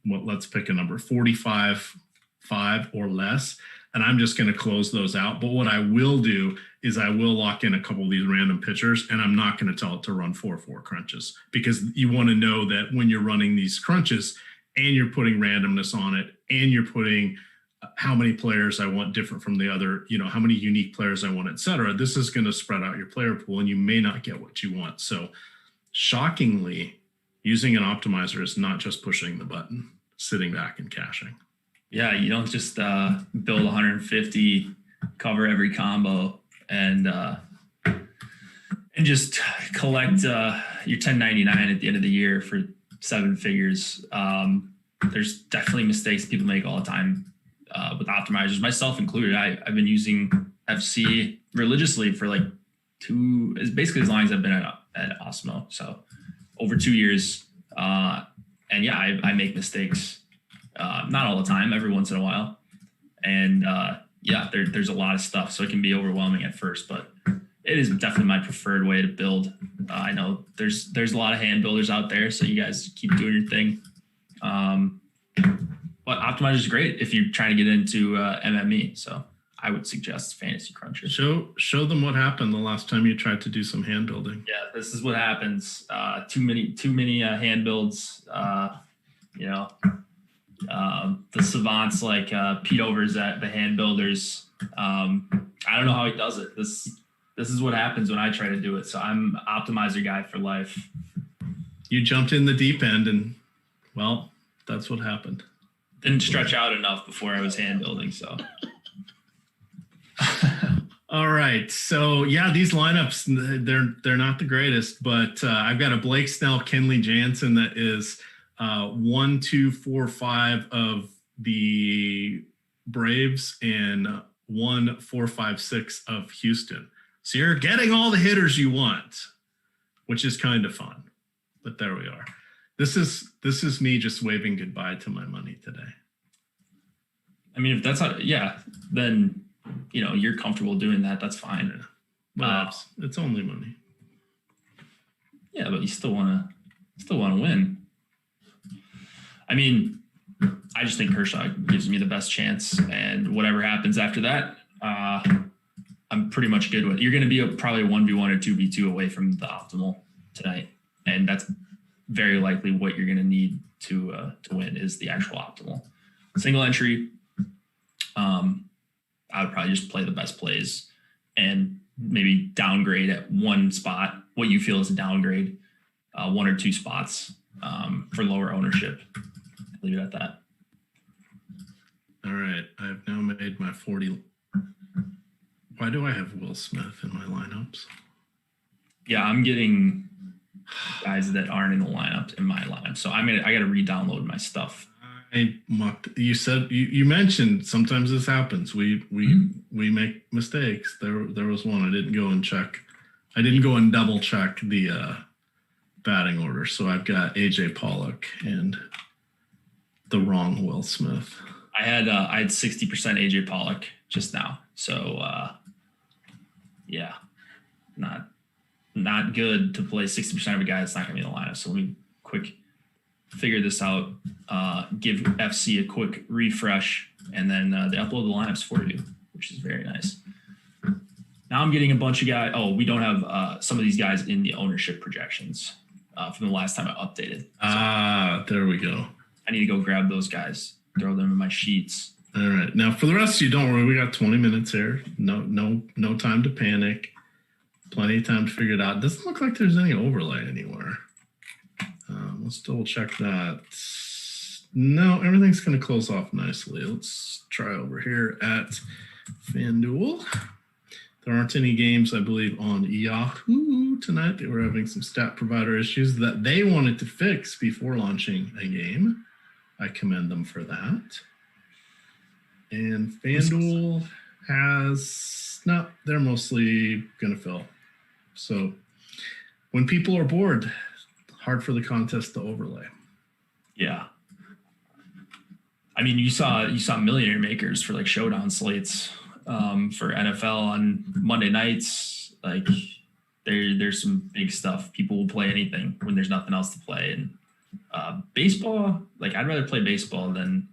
let's pick a number 45, 5 or less, and I'm just going to close those out. But what I will do is I will lock in a couple of these random pitchers, and I'm not going to tell it to run 4-4 crunches, because you want to know that when you're running these crunches and you're putting randomness on it and you're putting how many players I want different from the other, how many unique players I want, et cetera, this is going to spread out your player pool and you may not get what you want. So shockingly, using an optimizer is not just pushing the button, sitting back and caching. Yeah, you don't just build 150, cover every combo, and just collect your 1099 at the end of the year for 7 figures. There's definitely mistakes people make all the time with optimizers, myself included. I've been using FC religiously for basically as long as I've been at Awesemo. So over 2 years. And yeah, I make mistakes. Not all the time, every once in a while. And there's a lot of stuff. So it can be overwhelming at first, but it is definitely my preferred way to build. I know there's a lot of hand builders out there, so you guys keep doing your thing. But Optimizer is great if you're trying to get into MME. So I would suggest Fantasy Cruncher. Show them what happened the last time you tried to do some hand building. Yeah, this is what happens. Too many hand builds. The savants like Pete Overs at the hand builders. I don't know how he does it. This is what happens when I try to do it. So I'm optimizer guy for life. You jumped in the deep end, and well, that's what happened. Didn't stretch out enough before I was hand building. So. All right. So yeah, these lineups, they're not the greatest, but I've got a Blake Snell, Kenley Jansen that is 1, 2, 4, 5 of the Braves and 1, 4, 5, 6 of Houston. So you're getting all the hitters you want, which is kind of fun. But there we are. This is me just waving goodbye to my money today. I mean, if that's then you're comfortable doing that. That's fine. Yeah. But it's only money. Yeah, but you still want to win. I mean, I just think Kershaw gives me the best chance, and whatever happens after that, I'm pretty much good with. You're going to be probably a 1v1 or 2v2 away from the optimal tonight, and that's very likely what you're going to need to win is the actual optimal. Single entry, I would probably just play the best plays and maybe downgrade at one spot what you feel is a downgrade, 1 or 2 spots for lower ownership. Leave it at that. All right. I've now made my 40. Why do I have Will Smith in my lineups? Yeah, I'm getting guys that aren't in the lineup in my lineup. So I got to re-download my stuff. You said you mentioned sometimes this happens. We make mistakes. There was one I didn't go and check. I didn't go and double check the batting order. So I've got AJ Pollock and the wrong Will Smith. I had 60% AJ Pollock just now. So not good to play 60% of a guy that's not going to be in the lineup. So let me quick figure this out, give FC a quick refresh, and then they upload the lineups for you, which is very nice. Now I'm getting a bunch of guys. Oh, we don't have some of these guys in the ownership projections from the last time I updated. So there we go. I need to go grab those guys, throw them in my sheets. All right. Now for the rest of you, don't worry. We got 20 minutes here. No time to panic. Plenty of time to figure it out. It doesn't look like there's any overlay anywhere. Let's double check that. No, everything's going to close off nicely. Let's try over here at FanDuel. There aren't any games, I believe, on Yahoo tonight. They were having some stat provider issues that they wanted to fix before launching a game. I commend them for that. And FanDuel they're mostly going to fill. So when people are bored, hard for the contest to overlay. Yeah. I mean, you saw millionaire makers for like showdown slates for NFL on Monday nights. Like there's some big stuff. People will play anything when there's nothing else to play. And baseball, like I'd rather play baseball than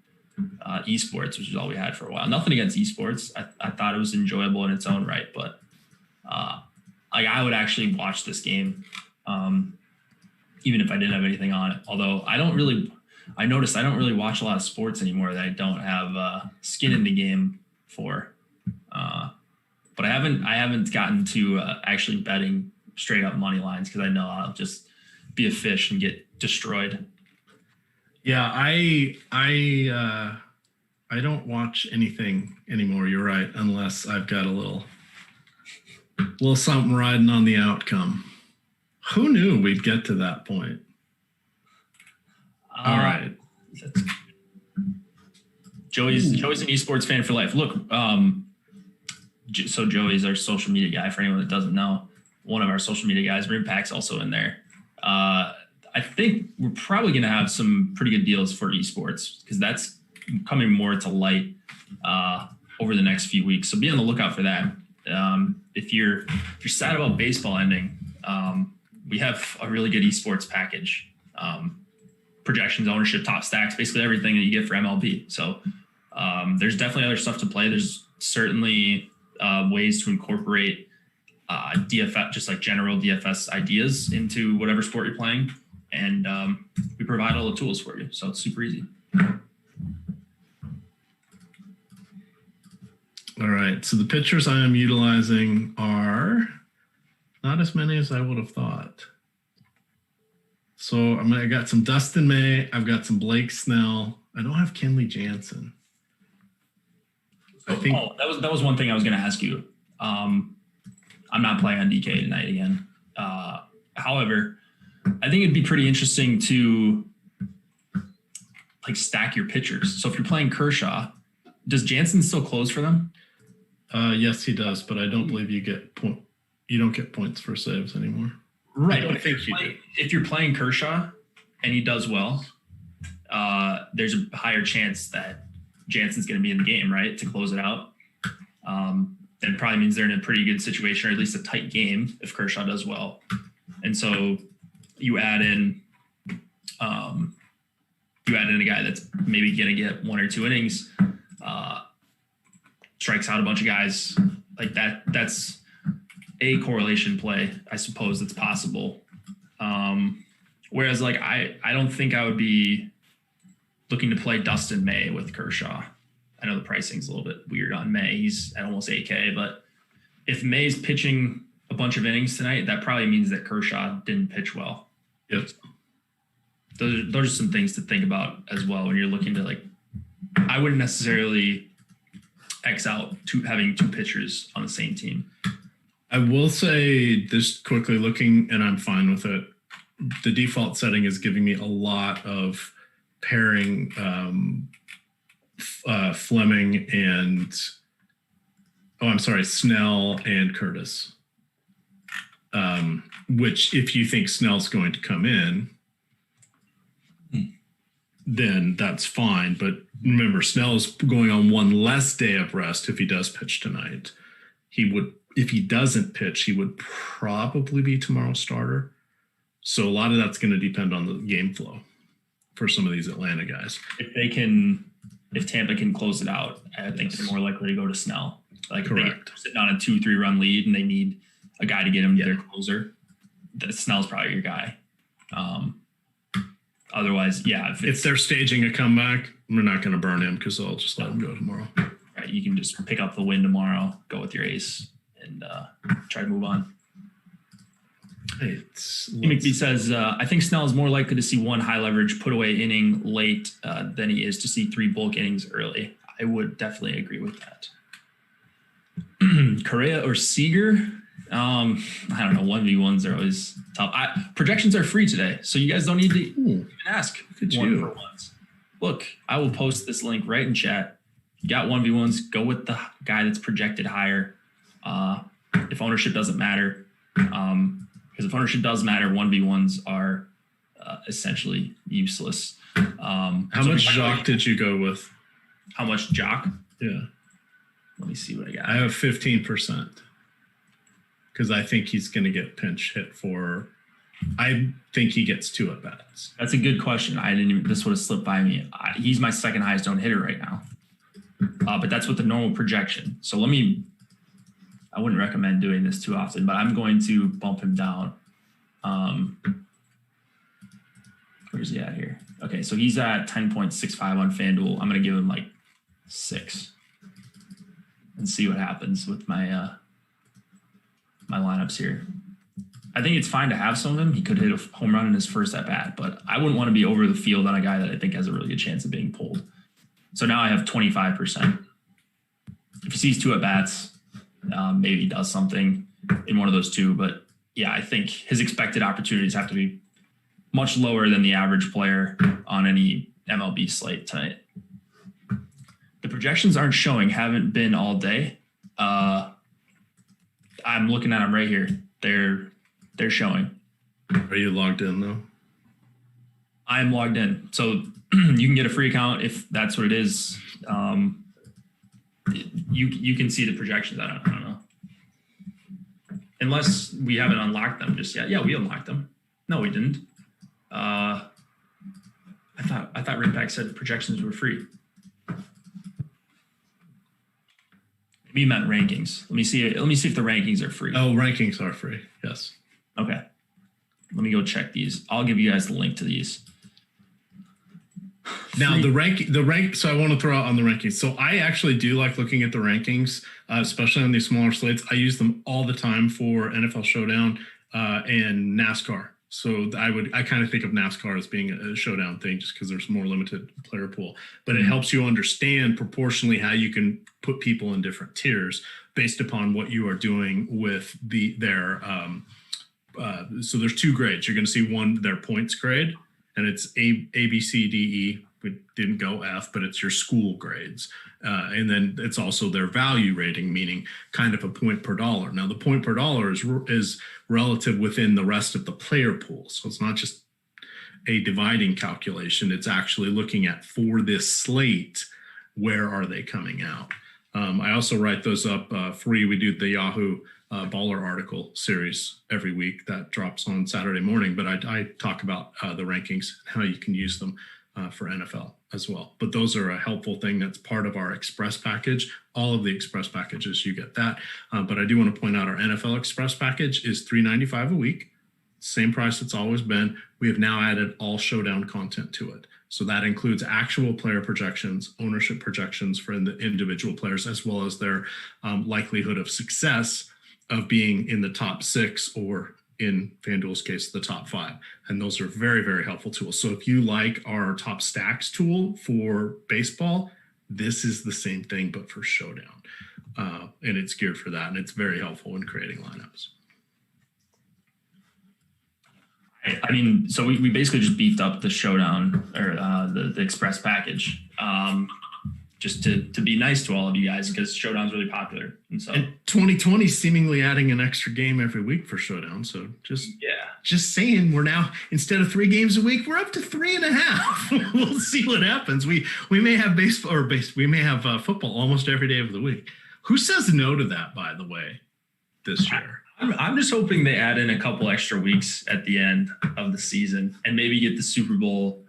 esports, which is all we had for a while. Nothing against esports. I thought it was enjoyable in its own right, but like I would actually watch this game even if I didn't have anything on it. Although I noticed I don't really watch a lot of sports anymore that I don't have skin in the game for. But I haven't gotten to actually betting straight up money lines because I know I'll just be a fish and get destroyed. Yeah, I don't watch anything anymore. You're right, unless I've got a little something riding on the outcome. Who knew we'd get to that point? All right. Joey's an esports fan for life. Look, so Joey's our social media guy. For anyone that doesn't know, one of our social media guys. Rimpac's also in there. I think we're probably going to have some pretty good deals for esports because that's coming more to light over the next few weeks. So be on the lookout for that. If you're sad about baseball ending, we have a really good esports package. Projections, ownership, top stacks, basically everything that you get for MLB. So there's definitely other stuff to play. There's certainly ways to incorporate DFS, just like general DFS ideas into whatever sport you're playing. And we provide all the tools for you. So it's super easy. All right. So the pitchers I am utilizing are not as many as I would have thought. So I got some Dustin May. I've got some Blake Snell. I don't have Kenley Jansen. I think that was one thing I was going to ask you. I'm not playing on DK tonight again. However, I think it'd be pretty interesting to like stack your pitchers. So if you're playing Kershaw, does Jansen still close for them? Yes, he does, but I don't believe you don't get points for saves anymore. Right. I don't think you do. If you're playing Kershaw and he does well, there's a higher chance that Jansen's going to be in the game, right, to close it out. It probably means they're in a pretty good situation, or at least a tight game if Kershaw does well. And so you add in a guy that's maybe going to get one or two innings, strikes out a bunch of guys like that. That's a correlation play, I suppose, that's possible. Whereas like, I don't think I would be looking to play Dustin May with Kershaw. I know the pricing's a little bit weird on May. He's at almost 8K, but if May's pitching a bunch of innings tonight, that probably means that Kershaw didn't pitch well. Yep. Those are some things to think about as well when you're looking to like, I wouldn't necessarily X out having two pitchers on the same team. I will say this quickly looking, and I'm fine with it. The default setting is giving me a lot of pairing Fleming and Snell and Curtis. Which if you think Snell's going to come in, then that's fine. But remember, Snell's going on one less day of rest if he does pitch tonight. If he doesn't pitch, he would probably be tomorrow's starter. So a lot of that's going to depend on the game flow for some of these Atlanta guys. If Tampa can close it out, I think they're more likely to go to Snell. Like Correct. if they're sitting on a 2-3 run lead and they need a guy to get them their closer, Snell's probably your guy. Otherwise, yeah. If they're staging a comeback, we're not going to burn him because I'll just let him go tomorrow. Right, you can just pick up the win tomorrow, go with your ace, and try to move on. EMac says, I think Snell is more likely to see one high leverage put away inning late than he is to see 3 bulk innings early. I would definitely agree with that. Correa or Seager? I don't know. 1v1s are always tough. Projections are free today, so you guys don't need to even ask. One for ones. Look, I will post this link right in chat. You got 1v1s, go with the guy that's projected higher. If ownership doesn't matter, because if ownership does matter, 1v1s are essentially useless. How much Jock did you go with? How much Jock? Yeah. Let me see what I got. I have 15% because I think he's going to get pinch hit for. I think he gets 2 at bats. That's a good question. This would have slipped by me. He's my second highest owned hitter right now. But that's with the normal projection. So I wouldn't recommend doing this too often, but I'm going to bump him down. Where's he at here? Okay, so he's at 10.65 on FanDuel. I'm going to give him like 6 and see what happens with my my lineups here. I think it's fine to have some of them. He could hit a home run in his first at bat, but I wouldn't want to be over the field on a guy that I think has a really good chance of being pulled. So now I have 25%. If he sees 2 at bats, maybe he does something in one of those 2. But yeah, I think his expected opportunities have to be much lower than the average player on any MLB slate tonight. The projections aren't showing, haven't been all day. I'm looking at them right here. They're showing. Are you logged in though? I'm logged in. So you can get a free account if that's what it is. You can see the projections. I don't know. Unless we haven't unlocked them just yet. Yeah, we unlocked them. No, we didn't. I thought Rinpack said projections were free. Maybe you meant rankings. Let me see if the rankings are free. Oh, rankings are free. Yes. Okay. Let me go check these. I'll give you guys the link to these. Now the rank. So I want to throw out on the rankings. So I actually do like looking at the rankings, especially on these smaller slates. I use them all the time for NFL Showdown and NASCAR. So I kind of think of NASCAR as being a showdown thing just because there's more limited player pool, but it helps you understand proportionally how you can put people in different tiers based upon what you are doing with their. So there's 2 grades. You're going to see their points grade, and it's A, B, C, D, E. We didn't go F, but it's your school grades. And then it's also their value rating, meaning kind of a point per dollar. Now, the point per dollar is relative within the rest of the player pool. So it's not just a dividing calculation. It's actually looking at, for this slate, where are they coming out? I also write those up free. We do the Yahoo Baller article series every week that drops on Saturday morning. But I talk about the rankings, how you can use them for NFL as well. But those are a helpful thing that's part of our Express package. All of the Express packages, you get that. But I do want to point out our NFL Express package is $3.95 a week. Same price it's always been. We have now added all Showdown content to it. So that includes actual player projections, ownership projections for the individual players, as well as their likelihood of success of being in the top 6 or, in FanDuel's case, the top 5. And those are very, very helpful tools. So if you like our top stacks tool for baseball, this is the same thing, but for Showdown. And it's geared for that. And it's very helpful in creating lineups. I mean, so we basically just beefed up the Showdown or the Express package just to be nice to all of you guys, because Showdown's really popular. And so 2020 seemingly adding an extra game every week for Showdown. So just saying, we're now, instead of 3 games a week, we're up to 3.5. We'll see what happens. We may have we may have football almost every day of the week. Who says no to that, by the way, this year? I'm just hoping they add in a couple extra weeks at the end of the season and maybe get the Super Bowl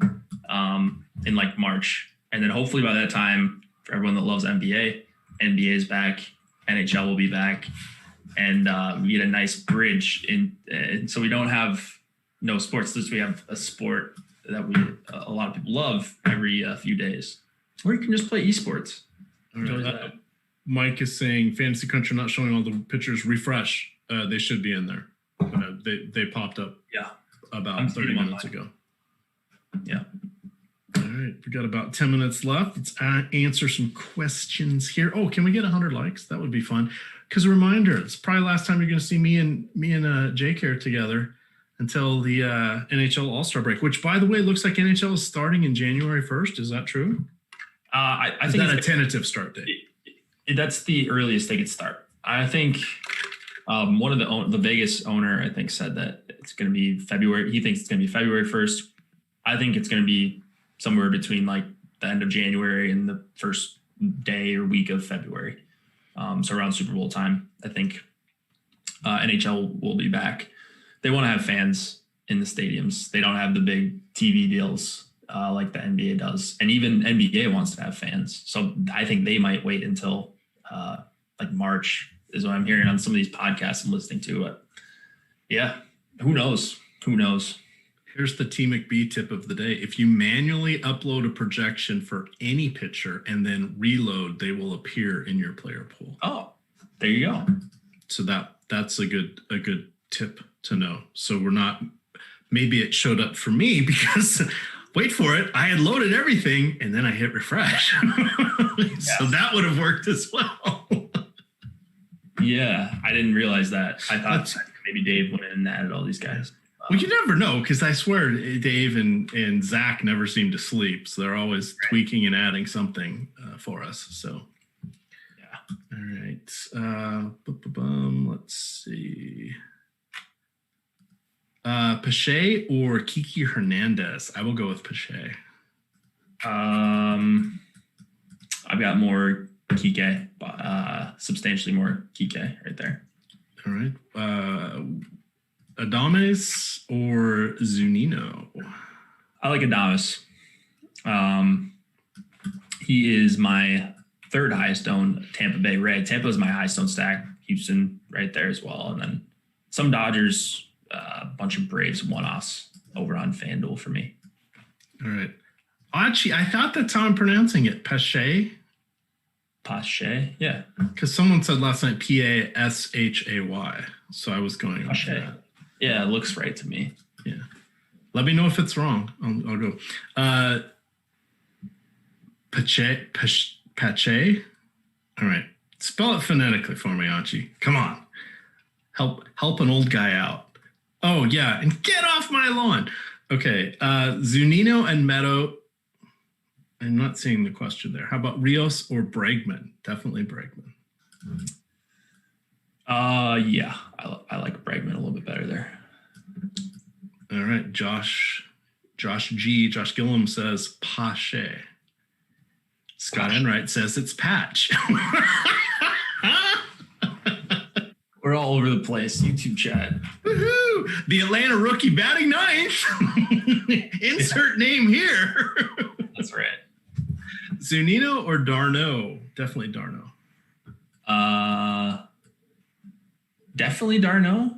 in like March. And then hopefully by that time, for everyone that loves NBA, NBA's back, NHL will be back, and we get a nice bridge in. And so we don't have no sports. We have a sport that a lot of people love every few days, or you can just play esports. All right. Mike is saying Fantasy Cruncher not showing all the pictures. Refresh. They should be in there. They popped up. Yeah. About 30 minutes ago. Yeah. All right. We got about 10 minutes left. Let's answer some questions here. Oh, can we get 100 likes? That would be fun. Because a reminder, it's probably last time you're going to see me and Jake here together until the NHL All-Star break, which, by the way, looks like NHL is starting in January 1st. Is that true? I think it's a tentative start date. That's the earliest they could start. I think one of the Vegas owner, I think, said that it's going to be February. He thinks it's going to be February 1st. I think it's going to be somewhere between like the end of January and the first day or week of February. So around Super Bowl time, I think NHL will be back. They want to have fans in the stadiums. They don't have the big TV deals like the NBA does. And even NBA wants to have fans. So I think they might wait until like March is what I'm hearing on some of these podcasts I'm listening to. But yeah, who knows? Who knows? Here's the T McB tip of the day. If you manually upload a projection for any pitcher and then reload, they will appear in your player pool. Oh, there you go. So that's a good tip to know. So we're not, maybe it showed up for me because wait for it, I had loaded everything and then I hit refresh. So that would have worked as well. Yeah, I didn't realize that. I thought maybe Dave went in and added all these guys. Well, you never know, because I swear Dave and Zach never seem to sleep. So they're always tweaking and adding something for us. So, yeah. All right. Let's see. Pache or Kiki Hernandez? I will go with Pache. I've got more Kike, substantially more Kike right there. All right. Adames or Zunino? I like Adames. He is my third highest owned Tampa Bay Ray. Tampa is my highest owned stack. Houston right there as well. And then some Dodgers, a bunch of Braves one-offs over on FanDuel for me. All right. Actually, I thought that's how I'm pronouncing it. Pache? Pache? Yeah. Because someone said last night Pashay. So I was going on that. Yeah, it looks right to me. Yeah. Let me know if it's wrong. I'll go. Pache? All right. Spell it phonetically for me, Anchi. Come on. Help an old guy out. Oh, yeah. And get off my lawn. Okay. Zunino and Meadow. I'm not seeing the question there. How about Rios or Bregman? Definitely Bregman. Yeah. I like Bregman a little bit better there. All right. Josh Gillum says Pache. Scott Enright says it's Patch. We're all over the place. YouTube chat. Woohoo! The Atlanta rookie batting ninth. Insert name here. That's right. Zunino or Darno? Definitely Darno. Definitely Darno.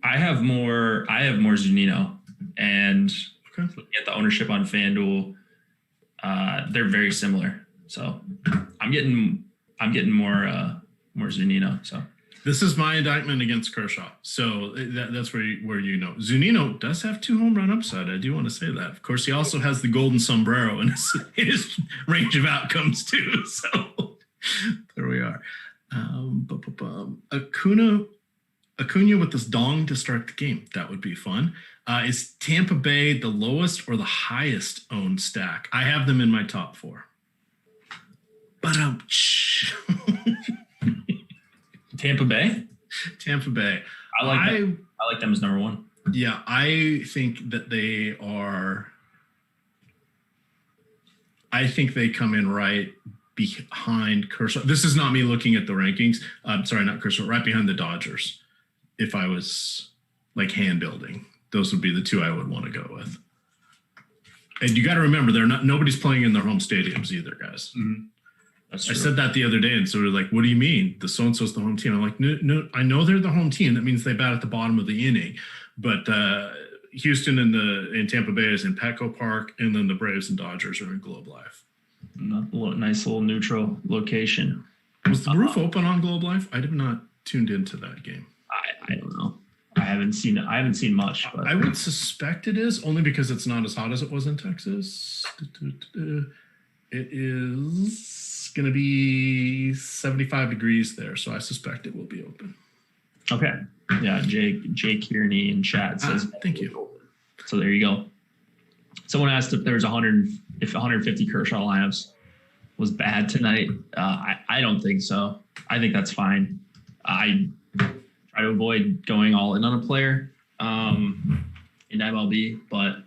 I have more Zunino, and looking at the ownership on FanDuel, they're very similar. So I'm getting more Zunino. So this is my indictment against Kershaw. So that's where you know Zunino does have 2 home run upside. I do want to say that. Of course, he also has the golden sombrero in his range of outcomes too. So there we are. Acuna with this dong to start the game. That would be fun. Is Tampa Bay the lowest or the highest owned stack? I have them in my top 4. But Tampa Bay. I like them as number 1. Yeah, I think that they are. I think they come in right behind Kershaw. This is not me looking at the rankings. I'm sorry, not Kershaw. Right behind the Dodgers. If I was like hand building, those would be the 2 I would want to go with. And you got to remember, nobody's playing in their home stadiums either, guys. Mm-hmm. That's I true. said that the other day, and so they're like, "What do you mean? The so-and-so's the home team?" I'm like, "No, I know they're the home team. That means they bat at the bottom of the inning." But Houston and Tampa Bay is in Petco Park, and then the Braves and Dodgers are in Globe Life. Nice little neutral location. Was the roof open on Globe Life? I have not tuned into that game. I don't know. I haven't seen much. But. I would suspect it is, only because it's not as hot as it was in Texas. It is going to be 75 degrees there, so I suspect it will be open. Okay. Yeah, Jake Hari in chat says thank you. So there you go. Someone asked if there's 150 Kershaw lineups was bad tonight. I don't think so. I think that's fine. I try to avoid going all in on a player in MLB, but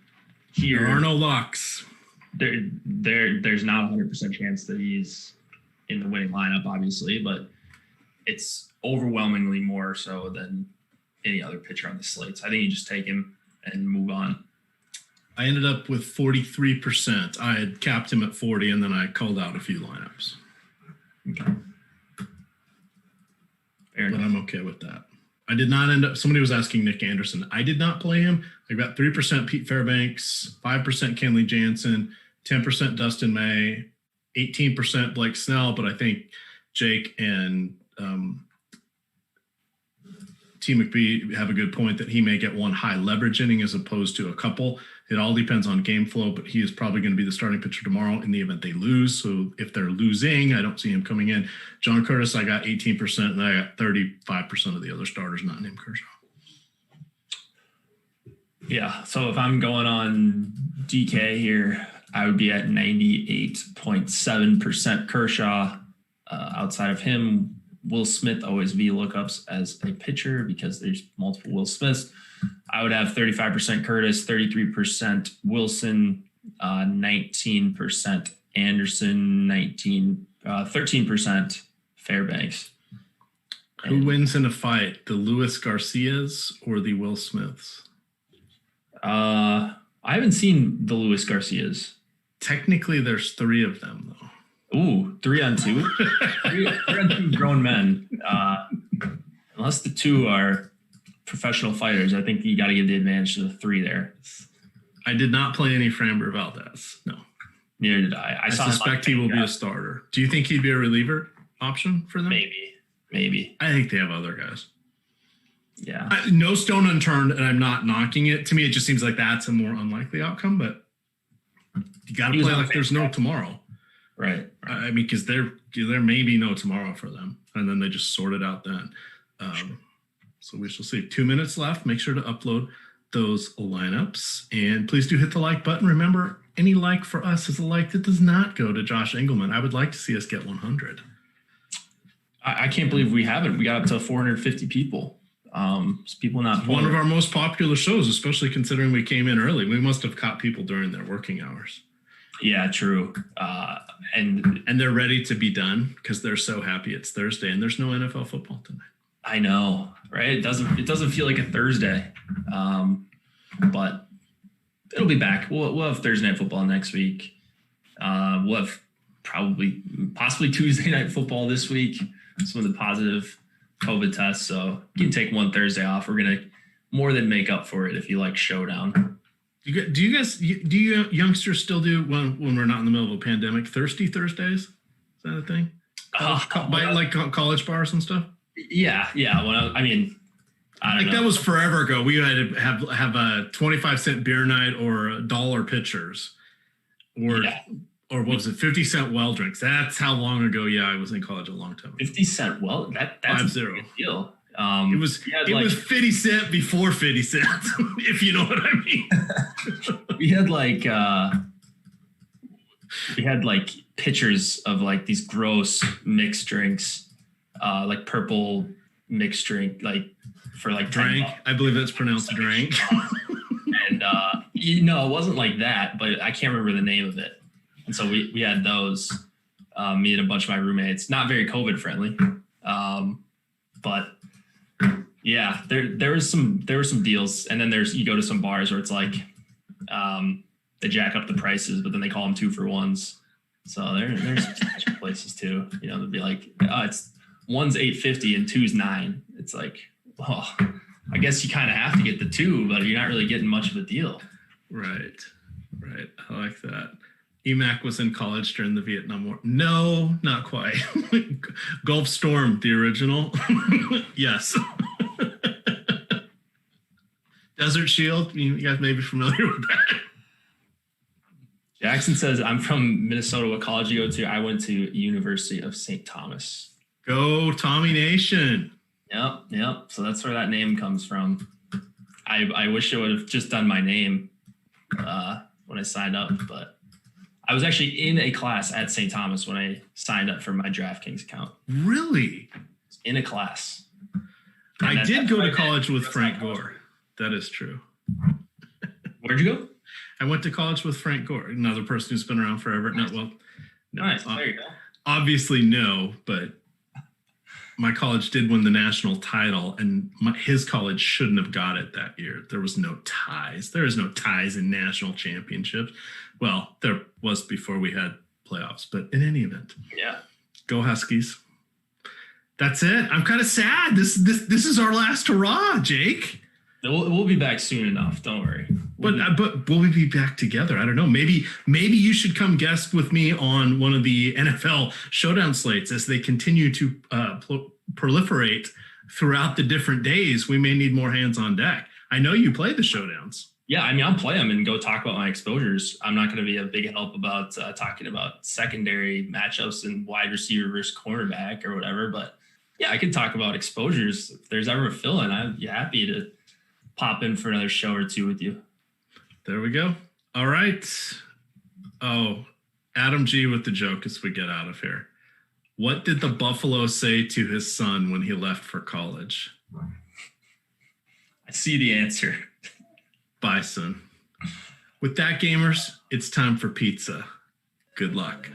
here there are no locks. There's not a 100% chance that he's in the winning lineup, obviously, but it's overwhelmingly more so than any other pitcher on the slate. So I think you just take him and move on. I ended up with 43%. I had capped him at 40, and then I called out a few lineups. Okay. But I'm okay with that. I did not end up. Somebody was asking Nick Anderson. I did not play him. I got 3% Pete Fairbanks, 5% Kenley Jansen, 10% Dustin May, 18% Blake Snell. But I think Jake and T. McBee have a good point that he may get one high leverage inning as opposed to a couple. It all depends on game flow, but he is probably going to be the starting pitcher tomorrow in the event they lose. So if they're losing, I don't see him coming in. John Curtis, I got 18%, and I got 35% of the other starters not named Kershaw. Yeah, so if I'm going on DK here, I would be at 98.7% Kershaw. Outside of him, Will Smith always lookups as a pitcher because there's multiple Will Smiths. I would have 35% Curtis, 33% Wilson, 19% Anderson, 13% Fairbanks. Who wins in a fight, the Luis Garcias or the Will Smiths? I haven't seen the Luis Garcias. Technically, there's 3 of them, though. Ooh, 3 on 2? 3 on 2 grown men. Unless the 2 are professional fighters, I think you got to give the advantage to the 3 there. I did not play any Framber Valdez. No. Neither did I. I suspect he will be a starter. Do you think he'd be a reliever option for them? Maybe. I think they have other guys. Yeah. No stone unturned, and I'm not knocking it. To me, it just seems like that's a more unlikely outcome, but you got to play like there's no tomorrow. Right. I mean, because there may be no tomorrow for them, and then they just sort it out then. So we shall see. 2 minutes left. Make sure to upload those lineups, and please do hit the like button. Remember, any like for us is a like that does not go to Josh Engelman. I would like to see us get 100. I can't believe we haven't. We got up to 450 people. People not one of our most popular shows, especially considering we came in early. We must have caught people during their working hours. Yeah, true. And they're ready to be done because they're so happy it's Thursday and there's no NFL football tonight. I know, right? It doesn't feel like a Thursday, but it'll be back. We'll have Thursday night football next week. We'll have possibly Tuesday night football this week. Some of the positive COVID tests, so you can take one Thursday off. We're gonna more than make up for it if you like Showdown. Do you youngsters still do when we're not in the middle of a pandemic? Thirsty Thursdays? Is that a thing? Like college bars and stuff? Yeah. Well, I don't know. That was forever ago. We had to have a 25-cent beer night or $1 pitchers, or what was it, 50-cent well drinks. That's how long ago. Yeah, I was in college a long time ago. 50-cent well, that's 5-0. a big deal. It was 50 cent before 50 cents, if you know what I mean. we had pictures of these gross mixed drinks, like purple mixed drink, for drank. I believe that's pronounced drink. And it wasn't like that, but I can't remember the name of it. And so we had those. Me and a bunch of my roommates, not very COVID friendly, but. Yeah, there were some deals, and then you go to some bars where it's they jack up the prices, but then they call them 2-for-1s. So there's some places too. You know, they'd be like, it's one's 850 and two's 9. It's like, well, I guess you kind of have to get the 2, but you're not really getting much of a deal. Right. I like that. EMac was in college during the Vietnam War. No, not quite. Gulf Storm, the original. Yes. Desert Shield. You guys may be familiar with that. Jackson says, I'm from Minnesota. What college you go to? I went to University of St. Thomas. Go Tommy Nation. Yep. So that's where that name comes from. I wish I would have just done my name when I signed up, but I was actually in a class at St. Thomas when I signed up for my DraftKings account. Really? In a class. I did go to college with Frank Gore. That is true. Where'd you go? I went to college with Frank Gore, another person who's been around forever. Nice. No, Nice. There you go. Obviously no, but my college did win the national title, and his college shouldn't have got it that year. There was no ties. There is no ties in national championships. Well, there was before we had playoffs, but in any event. Yeah. Go Huskies. That's it. I'm kind of sad. This is our last hurrah, Jake. We'll be back soon enough. Don't worry. But will we be back together? I don't know. Maybe you should come guest with me on one of the NFL showdown slates as they continue to proliferate throughout the different days. We may need more hands on deck. I know you play the showdowns. Yeah, I mean, I'll play them and go talk about my exposures. I'm not going to be a big help about talking about secondary matchups and wide receiver versus cornerback or whatever. But yeah, I can talk about exposures. If there's ever a fill-in, I'd be happy to pop in for another show or two with you. There we go. All right. Oh, Adam G with the joke as we get out of here. What did the Buffalo say to his son when he left for college? I see the answer. Bye, son. With that, gamers, it's time for pizza. Good luck.